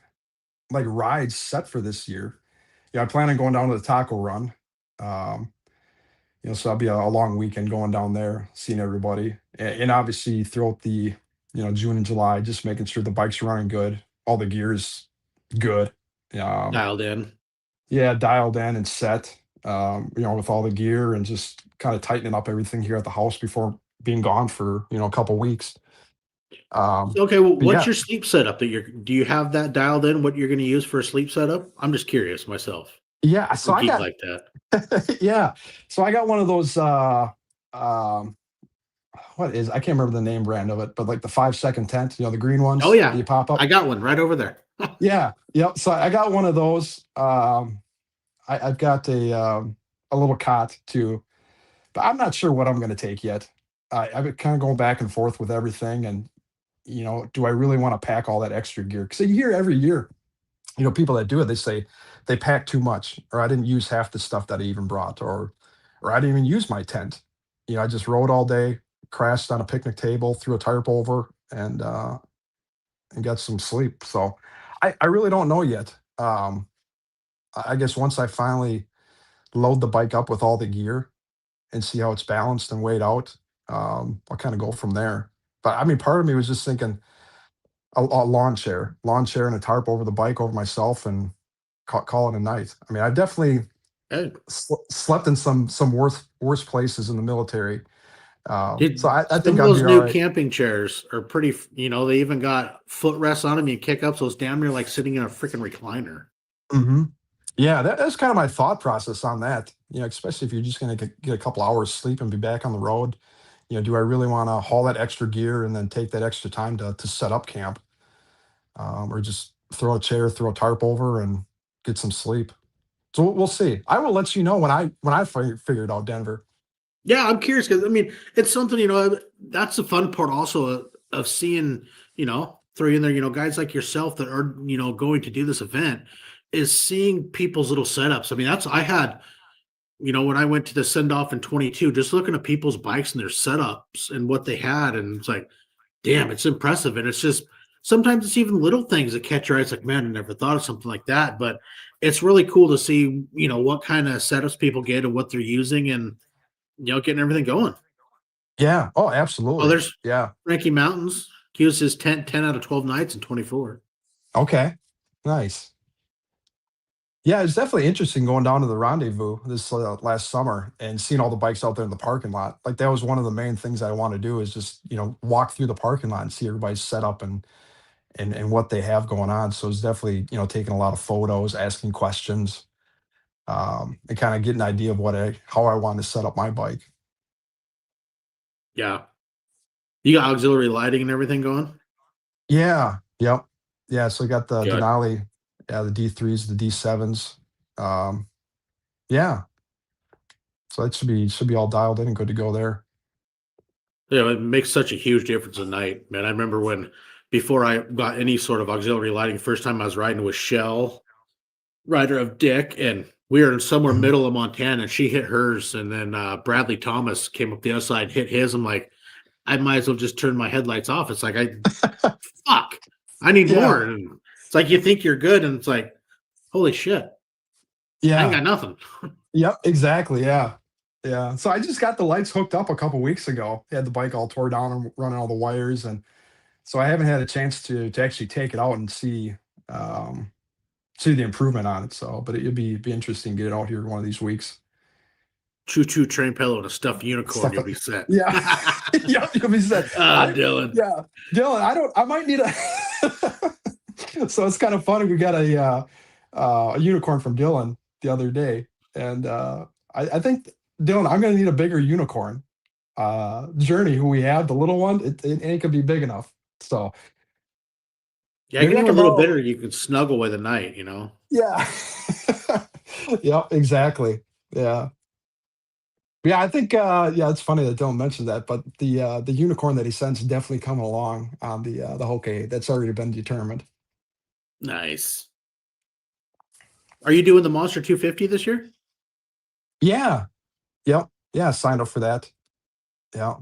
S2: like, rides set for this year. Yeah, I plan on going down to the taco run. Um, so that'll be a long weekend going down there, seeing everybody. And obviously throughout the, June and July, just making sure the bike's running good, all the gear's good. Um,
S1: Dialed in.
S2: yeah, dialed in and set, with all the gear and just kind of tightening up everything here at the house before being gone for, a couple weeks.
S1: Okay, well,
S2: But
S1: what's
S2: yeah,
S1: your sleep setup do you have that dialed in? What you're going to use for a sleep setup? I'm just curious myself.
S2: yeah.
S1: I'm
S2: So
S1: a
S2: I
S1: geek
S2: got
S1: like that.
S2: yeah. So I got one of those um what is I can't remember the name brand of it, but like the 5 second tent, the green
S1: Oh
S2: ones that
S1: yeah,
S2: you pop
S1: I
S2: up.
S1: got one right over there.
S2: Yeah. Yep. So I got one of those. I've got a little cot too, but I'm not sure what I'm gonna take yet. I've been kind of going back and forth with everything and do I really want to pack all that extra gear? Because you hear every year, people that do it, they say they pack too much, or I didn't use half the stuff that I even brought, or I didn't even use my tent. I just rode all day, crashed on a picnic table, threw a tarp over, and got some sleep. So I really don't know yet. I guess once I finally load the bike up with all the gear and see how it's balanced and weighed out, I'll kind of go from there. But I mean, part of me was just thinking a lawn chair and a tarp over the bike over myself and call it a night. I mean, I've definitely
S1: Hey,
S2: slept in some worse places in the military. So
S1: did
S2: I
S1: some
S2: think
S1: of
S2: I'd
S1: those
S2: be all
S1: new
S2: right.
S1: camping chairs are pretty, they even got footrests on them. You kick up, so it's damn near like sitting in a freaking recliner.
S2: Hmm. Yeah, that's kind of my thought process on that. Especially if you're just going to get a couple hours sleep and be back on the road. Do I really want to haul that extra gear and then take that extra time to set up camp, or just throw a chair, throw a tarp over, and get some sleep? So we'll see. I will let you know when I figure it out, Denver.
S1: Yeah, I'm curious because I mean, it's something, that's the fun part also of seeing, throw in there, guys like yourself that are, going to do this event is seeing people's little setups. I mean, I had, when I went to the send off in 22, just looking at people's bikes and their setups and what they had. And it's like, damn, it's impressive. And it's just sometimes it's even little things that catch your eye. It's like, man, I never thought of something like that. But it's really cool to see, what kind of setups people get and what they're using and, getting everything going.
S2: Yeah. Oh,
S1: Oh,
S2: absolutely.
S1: there's
S2: Yeah.
S1: Frankie Mountains. He was his 10 out of 12 nights in 24.
S2: Okay. Nice. Yeah, it's definitely interesting going down to the rendezvous this last summer and seeing all the bikes out there in the parking lot. Like that was one of the main things I want to do is just walk through the parking lot and see everybody's setup and what they have going on. So it's definitely taking a lot of photos, asking questions, and kind of getting an idea of how I want to set up my bike.
S1: Yeah. You got auxiliary lighting and everything going?
S2: Yeah. Yep. Yeah. So I got the
S1: Good.
S2: Denali, yeah, the D3s, the D7s. Um, yeah. So that should be all dialed in and good to go there.
S1: Yeah, it makes such a huge difference at night, man. I remember when before I got any sort of auxiliary lighting, first time I was riding with Shell, rider of Dick, and we were in somewhere
S2: Mhm.
S1: middle of Montana, and she hit hers, and then Bradley Thomas came up the other side, hit his. I'm like, I might as well just turn my headlights off. It's like fuck, I need
S2: Yeah.
S1: more. And it's like you think you're good, and it's like, holy shit, I ain't
S2: Yeah.
S1: got nothing.
S2: Yep. Exactly. Yeah. Yeah. So I just got the lights hooked up a couple weeks ago. Had the bike all tore down and running all the wires, and so I haven't had a chance to actually take it out and um, see the improvement on it. So, but it'd be interesting to get it out here one of these weeks.
S1: Choo choo train pillow and a stuffed unicorn,
S2: Stuff
S1: you'll
S2: like,
S1: be set.
S2: yeah. Yep. You'll be said.
S1: Ah, Dylan.
S2: Yeah, Dylan. I might need a. So it's kind of funny. We got a unicorn from Dylan the other day, and I think Dylan, I'm going to need a bigger unicorn. Journey, who we have, the little one, it ain't gonna be big enough. So
S1: Yeah,
S2: maybe
S1: get
S2: I
S1: him a
S2: can
S1: little
S2: borrow.
S1: bigger. You can snuggle with at night, you know.
S2: Yeah. Yep, exactly. Yeah. Yeah, I think yeah, it's funny that Dylan mentioned that, but the unicorn that he sends definitely coming along on the Hoke. That's already been determined.
S1: Nice. Are you doing the Monster 250 this year?
S2: Yeah. Yep. Yeah, signed up for that. Yeah.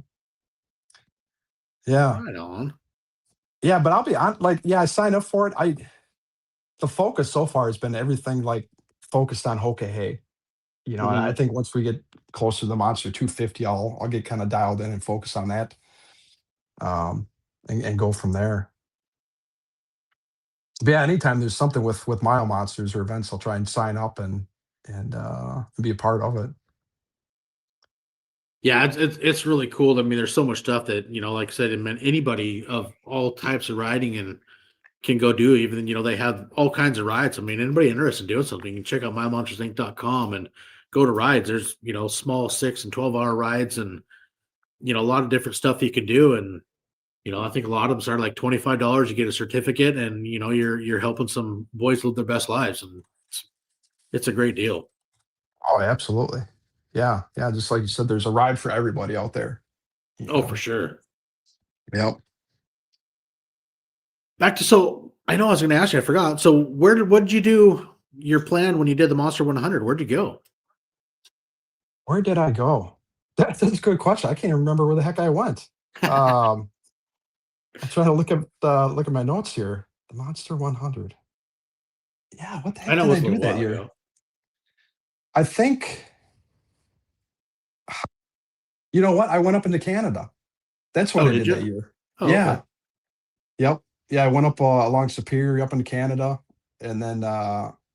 S2: Yeah.
S1: Right on.
S2: Yeah, but I'll be on like, yeah, I signed up for it. The focus so far has been everything like focused on Hoke. And I
S1: Hmm.
S2: think once we get closer to the Monster 250, I'll get kind of dialed in and focus on that, um, and go from there. But yeah, anytime there's something with mile monsters or events, I'll try and sign up and be a part of it.
S1: Yeah, it's really cool. I mean, there's so much stuff that like I said, anybody of all types of riding and can go do. Even they have all kinds of rides. I mean, anybody interested in doing something, you can check out mymonstersinc.com and go to rides. There's small 6 and 12 hour rides, and a lot of different stuff that you can do. And I think a lot of them start like $25. You get a certificate, and you're helping some boys live their best lives, and it's a great deal.
S2: Oh, absolutely. Yeah, yeah. Just like you said, there's a ride for everybody out there. You
S1: Oh, for
S2: know.
S1: sure.
S2: Yep.
S1: Back to so I know I was going to ask you, I forgot. So what did you do? Your plan when you did the Monster 100? Where'd you go?
S2: Where did I go? That's a good question. I can't even remember where the heck I went. Um, I'm trying to look at my notes here. The Monster 100. Yeah, what the
S1: I
S2: heck
S1: know it
S2: did I
S1: was a
S2: do
S1: little
S2: that
S1: while
S2: year?
S1: ago.
S2: I think, you know what? I went up into Canada. That's what
S1: Oh,
S2: I
S1: did
S2: did that
S1: you?
S2: year.
S1: Oh, okay.
S2: Yeah. Yep. Yeah, I went up along Superior up into Canada, and then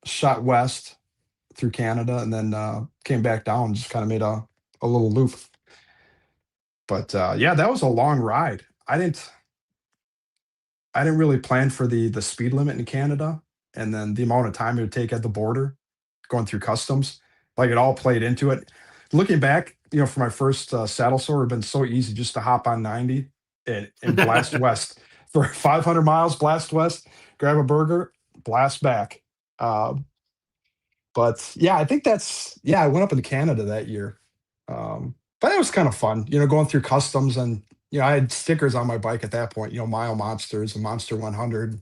S2: shot west through Canada, and then came back down. Just kind of made a little loop. But yeah, that was a long ride. I didn't really plan for the speed limit in Canada, and then the amount of time it would take at the border going through customs. Like it all played into it. Looking back, for my first saddle sore, it'd been so easy just to hop on 90 and blast west for 500 miles. Blast west, grab a burger, blast back. Uh, but yeah, I think that's yeah. I went up into Canada that year, but it was kind of fun. Going through customs and I had stickers on my bike at that point. Mile Monsters and Monster 100.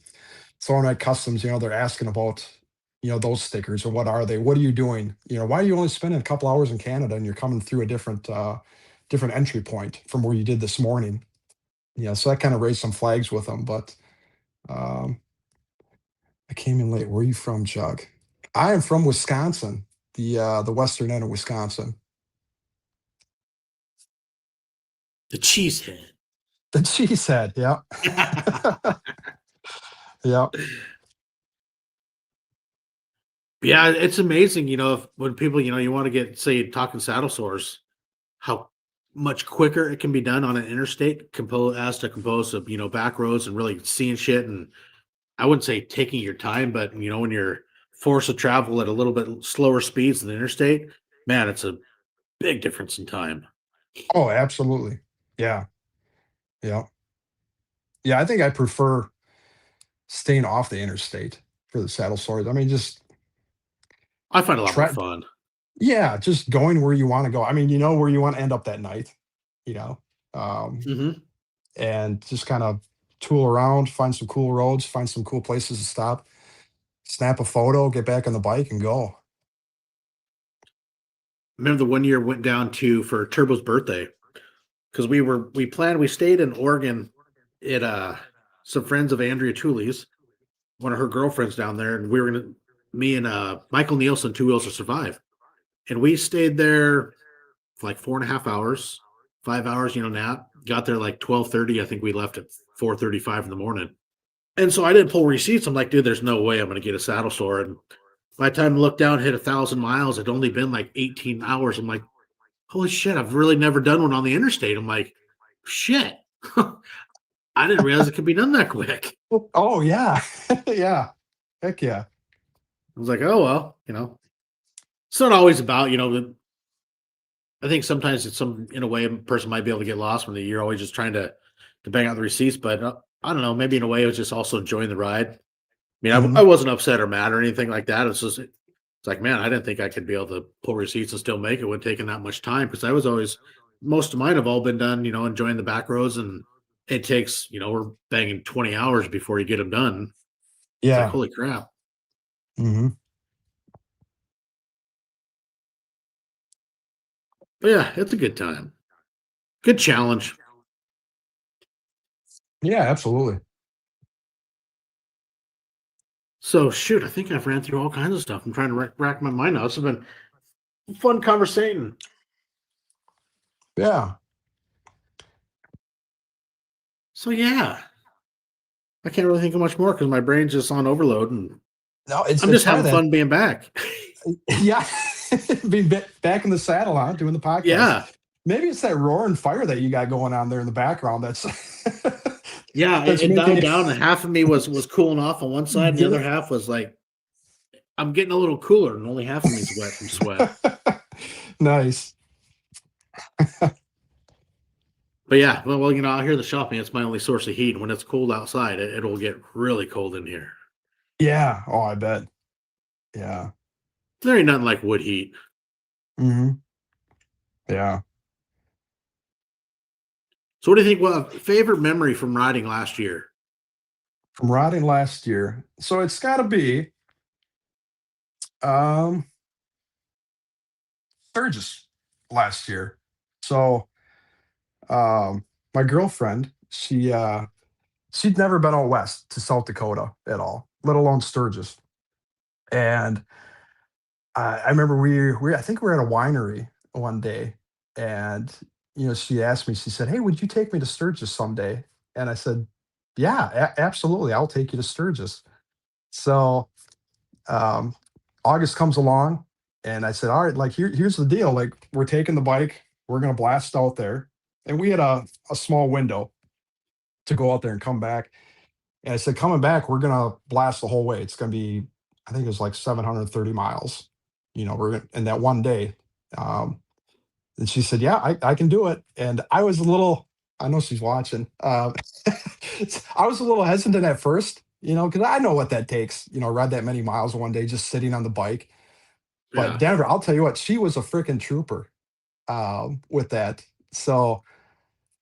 S2: So when at customs, they're asking about those stickers or what are they? What are you doing? Why are you only spending a couple hours in Canada and you're coming through a different entry point from where you did this morning? So that kind of raised some flags with them. But um, I came in late. Where are you from, Jug? I am from Wisconsin, the western end of Wisconsin.
S1: The cheesehead.
S2: The cheesehead, yeah. Yeah.
S1: Yeah, it's amazing, if when people, you want to get, say, talking saddle sores, how much quicker it can be done on an interstate as to compose of, back roads and really seeing shit. And I wouldn't say taking your time, but when you're forced to travel at a little bit slower speeds than the interstate, man, it's a big difference in time.
S2: Oh, absolutely. Yeah. Yeah. Yeah, I think I prefer staying off the interstate for the saddle sores. I mean, just
S1: I find it a lot more
S2: try
S1: fun.
S2: yeah, just going where you wanna go. I mean, you know where you wanna end up that night, you know? Um,
S1: Hmm.
S2: and just kinda tool around, find some cool roads, find some cool places to stop, snap a photo, get back on the bike, and go.
S1: Remember the one year went down to for Turbo's birthday because we stayed in Oregon at some friends of Andrea Tooley's, one of her girlfriends down there, and we were gonna me and Michael Nielsen, Two Wheels to Survive. And we stayed there for like 4.5 hours, 5 hours, nap. Got there like 12:30. I think we left at 4:35 in the morning. And so I didn't pull receipts. I'm like, dude, there's no way I'm gonna get a saddle sore. And by the time I looked down, hit 1,000 miles, it'd only been like 18 hours. I'm like, holy shit, I've really never done one on the interstate. I'm like, shit. I didn't realize it could be done that quick.
S2: Oh yeah, yeah, heck yeah.
S1: I was like, oh well, it's not always about I think sometimes it's in a way a person might be able to get lost when you're always just trying to bang out the receipts. But I don't know, maybe in a way it was just also enjoying the ride. I mean, I
S2: Hmm.
S1: wasn't upset or mad or anything like that. It's like, man, I didn't think I could be able to pull receipts and still make it when taking that much time because I was always most of mine have all been done, enjoying the back roads and it takes, we're banging 20 hours before you get them done. It's like,
S2: Yeah.
S1: holy crap.
S2: Hmm.
S1: But yeah, it's a good time. Good challenge.
S2: Yeah, absolutely.
S1: So shoot, I think I've ran through all kinds of stuff. I'm trying to rack my mind now. This has been a fun conversation.
S2: Yeah.
S1: So yeah, I can't really think of much more because my brain's just on overload and
S2: No, it's
S1: I'm
S2: it's
S1: just
S2: funny
S1: having
S2: that.
S1: fun being back.
S2: Yeah, being back in the saddle, huh? Doing the podcast.
S1: Yeah.
S2: Maybe it's that roaring fire that you got going on there in the background. That's
S1: Yeah,
S2: that's
S1: it
S2: making
S1: died
S2: you.
S1: down and half of me was cooling off on one side and the other
S2: Yeah.
S1: half was like, I'm getting a little cooler and only half of me's wet from sweat.
S2: Nice.
S1: But yeah, well, out here the shopping, it's my only source of heat. When it's cold outside, it'll get really cold in here.
S2: Yeah. Oh, I bet. Yeah.
S1: There ain't nothing like wood heat.
S2: Hmm. Yeah.
S1: So what do you think? Well, favorite memory from riding last year?
S2: From riding last year, so it's got to be um Sturgis last year. So my girlfriend, she'd never been out west to South Dakota at all, let alone Sturgis. And I remember I think we were at a winery one day, and she asked me. She said, "Hey, would you take me to Sturgis someday?" And I said, "Yeah, absolutely. I'll take you to Sturgis." So um, August comes along, and I said, "All right, like here's the deal. Like we're taking the bike, we're gonna blast out there." And we had a small window to go out there and come back. And I said, coming back, we're gonna blast the whole way. It's gonna be, I think it was like 730 miles. We're in that one day. Um, and she said, "Yeah, I can do it." And I was a little, I know she's watching. I was a little hesitant at first, because I know what that takes. Ride that many miles one day just sitting on the bike. But
S1: Yeah.
S2: Denver, I'll tell you what, she was a freaking trooper with that. So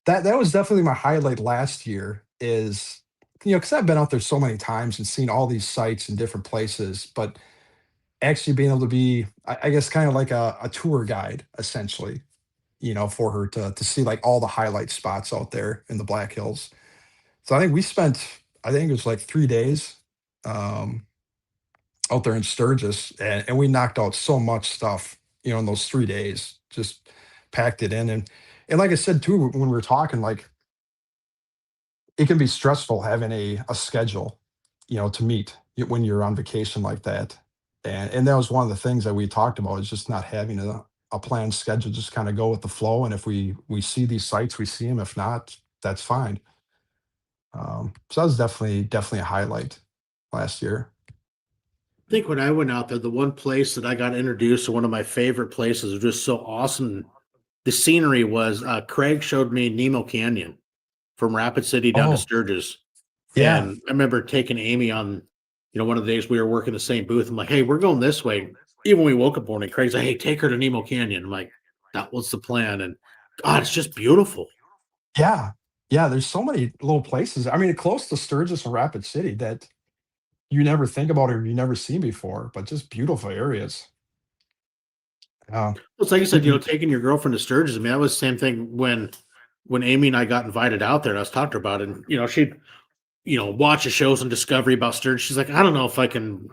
S2: that was definitely my highlight last year. Is because I've been out there so many times and seen all these sites in different places, but actually being able to be, I guess, kind of like a tour guide essentially, for her to see like all the highlight spots out there in the Black Hills. So I think we spent, I think it was like 3 days um, out there in Sturgis, and we knocked out so much stuff, in those 3 days, just packed it in. And like I said too, when we were talking, like it can be stressful having a schedule, to meet when you're on vacation like that. And that was one of the things that we talked about is just not having a planned schedule, just kind of go with the flow. And if we see these sites, we see them. If not, that's fine. So that was definitely a highlight last year.
S1: I think when I went out there, the one place that I got introduced to one of my favorite places was just so awesome. The scenery was Craig showed me Nemo Canyon from Rapid City down to
S2: Oh,
S1: Sturgis.
S2: yeah.
S1: And I remember taking Amy on, one of the days we were working the same booth. I'm like, hey, we're going this way. Even when we woke up one morning, Craig's like, hey, take her to Nemo Canyon. I'm like, that was the plan. And God, it's just beautiful.
S2: Yeah. Yeah. There's so many little places. I mean, close to Sturgis and Rapid City that you never think about or you never seen before, but just beautiful areas. Yeah.
S1: Well, it's like I said,
S2: Mhm.
S1: taking your girlfriend to Sturgis. I mean, that was the same thing when Amy and I got invited out there and I was talking to her about it. And, she'd, watch the shows on Discovery about Sturgis. She's like, I don't know if I can,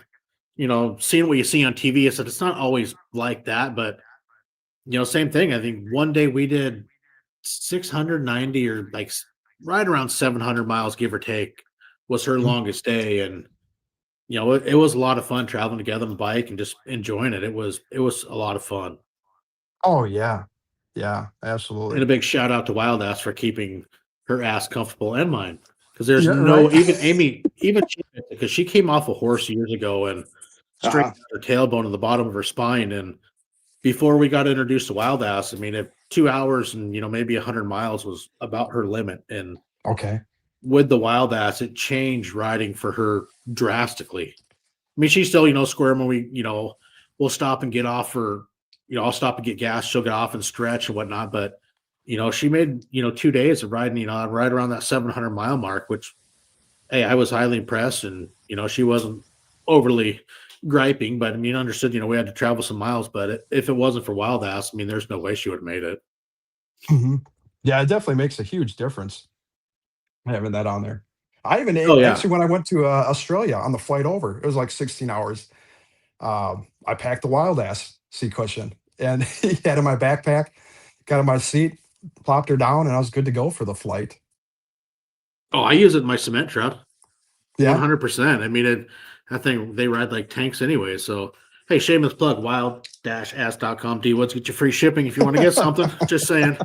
S1: seeing what you see on TV. I said, it's not always like that, but same thing. I think one day we did 690 or like right around 700 miles, give or take, was her
S2: Mhm.
S1: longest day. And, it was a lot of fun traveling together on the bike and just enjoying it. It was a lot of fun.
S2: Oh, yeah. Yeah,
S1: And a
S2: absolutely.
S1: big shout out to Wild Ass for keeping her ass comfortable and mine. Because there's
S2: Yeah, right.
S1: no even Amy, even she, because she came off a horse years ago and
S2: Uh-huh.
S1: straightened out her tailbone in the bottom of her spine. And before we got introduced to wild ass, I mean, if 2 hours and maybe 100 miles was about her limit, and
S2: Okay.
S1: with the wild ass, it changed riding for her drastically. I mean, she's still, square when we'll stop and get off for, I'll stop and get gas. She'll get off and stretch and whatnot. But, she made, 2 days of riding, right around that 700-mile mark, which, hey, I was highly impressed. And, she wasn't overly griping, but I mean, understood, we had to travel some miles. But if it wasn't for wild ass, I mean, there's no way she would have made it.
S2: Hmm. Yeah, it definitely makes a huge difference having that on there. I even
S1: Oh, yeah.
S2: actually when I went to Australia on the flight over, it was like 16 hours. I packed the wild ass seat cushion and he had in my backpack, got in my seat, plopped her down, and I was good to go for the flight.
S1: Oh, I use it in my cement truck.
S2: Yeah.
S1: 100%. I mean, I think they ride like tanks anyway. So, hey, shameless plug, wild-ass.com. D Woods, get you free shipping if you want to get something. Just saying.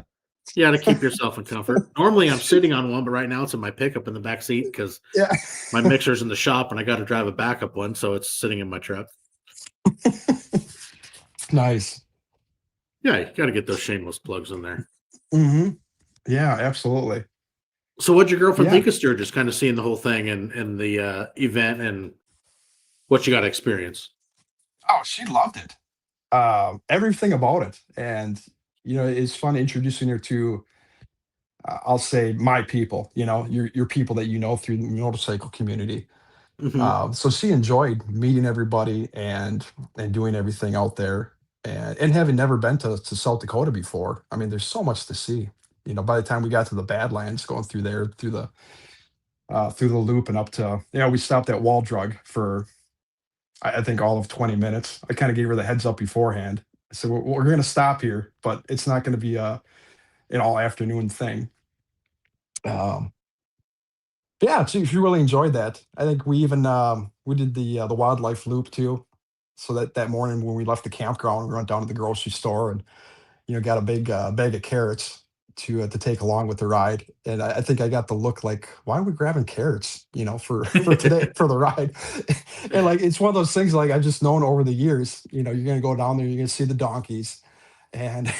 S1: You got to keep yourself in comfort. Normally, I'm sitting on one, but right now it's in my pickup in the back seat because
S2: Yeah.
S1: my mixer's in the shop and I got to drive a backup one. So it's sitting in my truck.
S2: Nice.
S1: Yeah, you got to get those shameless plugs in there.
S2: Hmm. Yeah, absolutely.
S1: So, what'd your girlfriend
S2: Yeah.
S1: think of Sturgis, kind of seeing the whole thing and the event and what you got to experience?
S2: Oh, she loved it. Everything about it. And, it's fun introducing her to, I'll say, my people, your people that you know through the motorcycle community.
S1: Hmm.
S2: So she enjoyed meeting everybody and doing everything out there, and having never been to South Dakota before. I mean, there's so much to see. By the time we got to the Badlands, going through there, through the loop and up to, we stopped at Wall Drug for I think all of 20 minutes. I kind of gave her the heads up beforehand. I said we're going to stop here, but it's not going to be an all afternoon thing. Um, Yeah, she really enjoyed that. I think we did the wildlife loop too. So that morning when we left the campground, we went down to the grocery store and got a big bag of carrots to take along with the ride. And I think I got the look like, why are we grabbing carrots? For today for the ride. And like it's one of those things like I've just known over the years. You're gonna go down there, you're gonna see the donkeys, and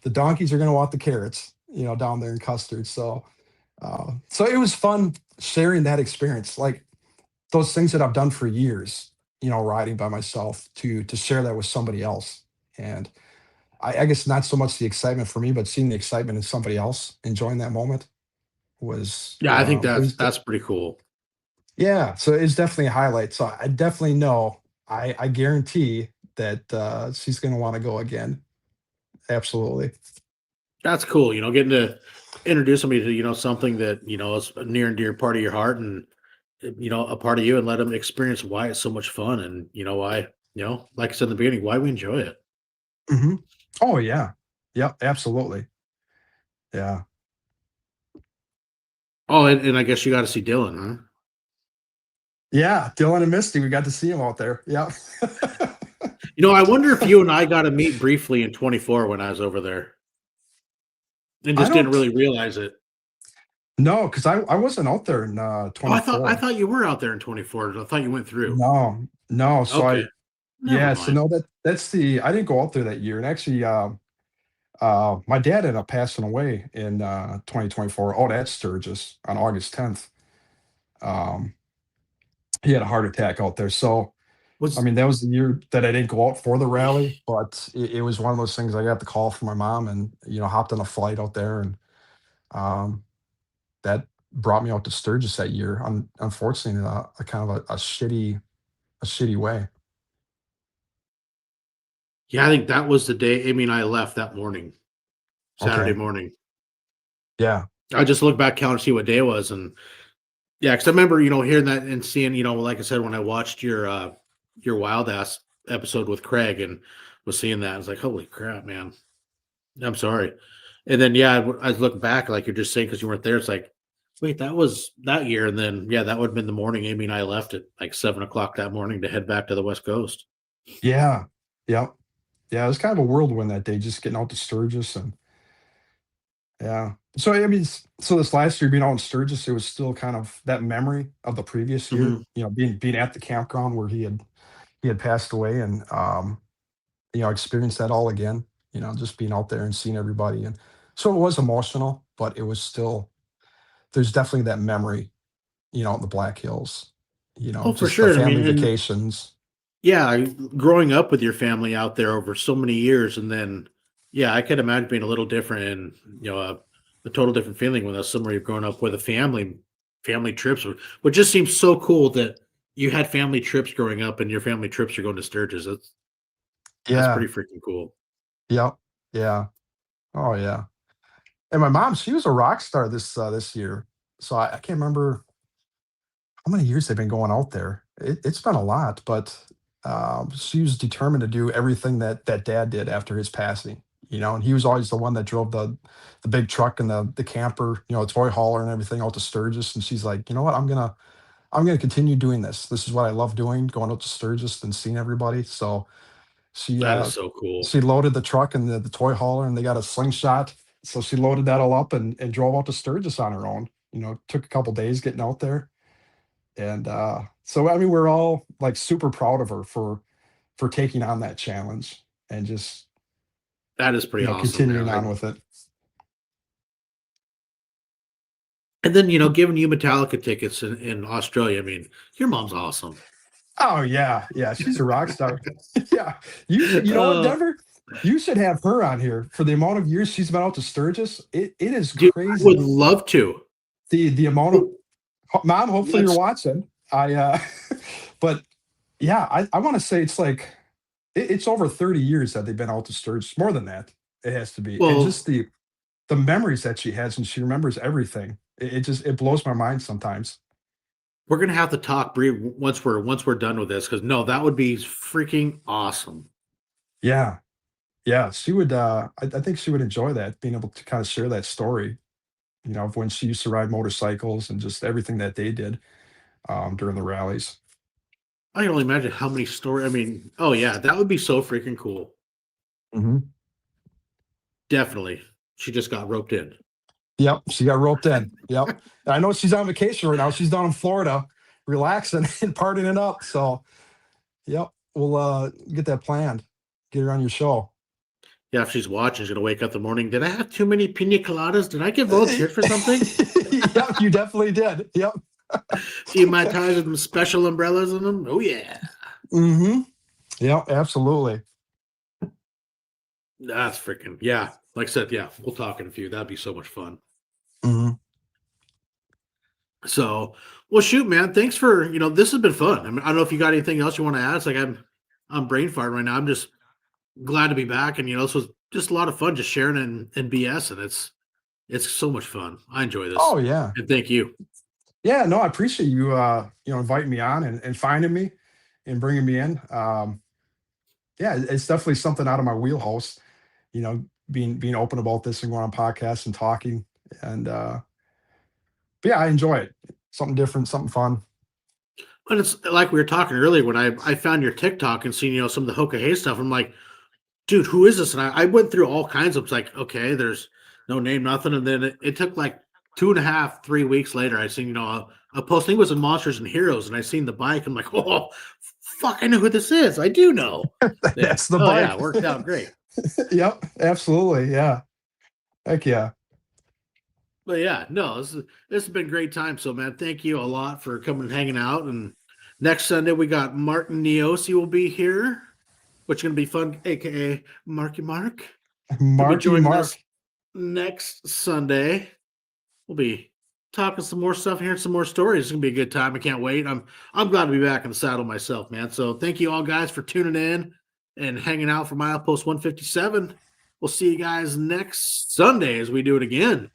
S2: the donkeys are gonna want the carrots. Down there in custard. So it was fun sharing that experience, like those things that I've done for years, riding by myself to share that with somebody else. And I guess not so much the excitement for me, but seeing the excitement in somebody else enjoying that moment was,
S1: Yeah, I think
S2: it was,
S1: that's pretty cool.
S2: yeah. So it's definitely a highlight. So I definitely know, I guarantee that she's going to want to go again. Absolutely.
S1: That's cool. Getting to introduce somebody to something that is a near and dear part of your heart and a part of you, and let them experience why it's so much fun and why like I said in the beginning, why we enjoy it.
S2: Hmm. Oh yeah. Yep. Absolutely. Yeah.
S1: Oh, and I guess you got to see Dylan, huh?
S2: Yeah, Dylan and Misty, we got to see them out there. Yeah.
S1: I wonder if you and I got to meet briefly in 24 when I was over there and
S2: I
S1: just didn't
S2: don't
S1: really realize it.
S2: know because I wasn't out there in
S1: Oh, I
S2: 24.
S1: thought you were out there in 24. I thought you went through.
S2: No, no. So
S1: Okay, never
S2: yeah, so
S1: mind.
S2: no, that's I didn't go out there that year. And actually, my dad ended up passing away in 2024 out at Sturgis on August 10th. Um, he had a heart attack out there. So, I
S1: Was
S2: mean, that was the year that I didn't go out for the rally, but it was one of those things I got the call from my mom and, hopped on a flight out there and, um, that brought me out to Sturgis that year. Unfortunately, in a kind of a shitty way.
S1: Yeah, I think that was the day Amy and I left that morning, Saturday
S2: Okay.
S1: morning.
S2: Yeah.
S1: I just looked back, count to see what day it was, and yeah, because I remember, hearing that and seeing, like I said, when I watched your Wild Ass episode with Craig and was seeing that, I was like, holy crap, man. I'm sorry. And then yeah, I was looking back, like you're just saying, because you weren't there. It's like, wait, that was that year, and then yeah, that would have been the morning Amy and I left at like 7 o'clock that morning to head back to the West Coast.
S2: Yeah. Yep. Yeah, it was kind of a whirlwind that day, just getting out to Sturgis and yeah. So I mean, so this last year being out in Sturgis, it was still kind of that memory of the previous year,
S1: Hmm.
S2: being at the campground where he had passed away, and experienced that all again. Just being out there and seeing everybody, and so it was emotional, but it was still there's definitely that memory, in the Black Hills,
S1: Oh, for
S2: just the
S1: sure. I mean,
S2: family
S1: and
S2: vacations.
S1: yeah, growing up with your family out there over so many years, and then yeah, I could imagine being a little different and a total different feeling when that's somewhere you've grown up with a family trips, which just seems so cool that you had family trips growing up, and your family trips are going to Sturgis. That's
S2: Yeah.
S1: pretty freaking cool.
S2: Yep. Yeah. Oh yeah. And my mom, she was a rock star this year. So I can't remember how many years they've been going out there. It's been a lot, but she was determined to do everything that dad did after his passing. And he was always the one that drove the big truck and the camper, toy hauler and everything out to Sturgis. And she's like, you know what, I'm gonna continue doing this. This is what I love doing, going out to Sturgis and seeing everybody. So she
S1: That is
S2: uh
S1: so cool.
S2: she loaded the truck and the toy hauler, and they got a slingshot. So she loaded that all up and drove out to Sturgis on her own. Took a couple days getting out there. And so I mean, we're all like super proud of her for taking on that challenge and just,
S1: That is pretty awesome, man.
S2: continuing
S1: Like,
S2: on with it.
S1: and then giving you Metallica tickets in Australia. I mean, your mom's awesome.
S2: Oh yeah, yeah, she's a rock star. Yeah, you should. You know what,
S1: uh,
S2: Denver? You should have her on here for the amount of years she's been out to Sturgis. It is
S1: dude, I would
S2: crazy.
S1: love to.
S2: The amount of mom. Hopefully you're
S1: Let's
S2: watching. But yeah, I want to say it's like it's over 30 years that they've been out to Sturgis. More than that, it has to be. And
S1: well,
S2: just the memories that she has, and she remembers everything. It just it blows my mind sometimes.
S1: we're gonna have to talk once we're done with this because no, that would be freaking awesome.
S2: Yeah, yeah, she would. I think she would enjoy that, being able to kind of share that story. Of when she used to ride motorcycles and just everything that they did during the rallies.
S1: I can only imagine how many stories. I mean, oh yeah, that would be so freaking cool.
S2: Hmm.
S1: Definitely. She just got roped in.
S2: Yep, she got roped in. Yep, and I know she's on vacation right now. She's down in Florida, relaxing and partying it up. So, yep, we'll get that planned. Get her on your show.
S1: Yeah, if she's watching, she's gonna wake up in the morning. Did I have too many pina coladas? Did I get volunteered for something?
S2: Yep, you definitely did. Yep.
S1: See my ties with them special umbrellas in them? Oh yeah.
S2: Hmm. Yep, absolutely.
S1: That's freaking yeah. Like I said, yeah, we'll talk in a few. That'd be so much fun.
S2: Hmm.
S1: So, well, shoot, man. Thanks for this has been fun. I mean, I don't know if you got anything else you want to add. It's like I'm brain farting right now. I'm just glad to be back, and this was just a lot of fun, just sharing and BS, and it's so much fun. I enjoy this,
S2: Oh yeah.
S1: and thank you.
S2: Yeah, no, I appreciate you, inviting me on and finding me and bringing me in. Yeah, it's definitely something out of my wheelhouse. Being open about this and going on podcasts and talking, and but yeah, I enjoy it. Something different, something fun.
S1: And it's like we were talking earlier when I found your TikTok and seen some of the Hoka Hay stuff. I'm like, dude, who is this? And I went through all kinds of like, okay, there's no name, nothing. And then it took like 2.5, 3 weeks later, I seen, a posting was in Monsters and Heroes, and I seen the bike. I'm like, oh, fuck, I know who this is. I do know. Then,
S2: That's the
S1: oh, yeah,
S2: bike.
S1: it worked out great.
S2: Yep, absolutely. Yeah, heck yeah.
S1: But yeah, no, this has been a great time. So, man, thank you a lot for coming and hanging out. And next Sunday, we got Martin Neosi will be here, which is going to be fun, aka Marky Mark. He'll be
S2: Marky
S1: joining us
S2: Mark.
S1: next Sunday. We'll be talking some more stuff, hearing some more stories. It's gonna be a good time. I can't wait. I'm glad to be back in the saddle myself, man. So thank you all guys for tuning in and hanging out for Milepost 157. We'll see you guys next Sunday as we do it again.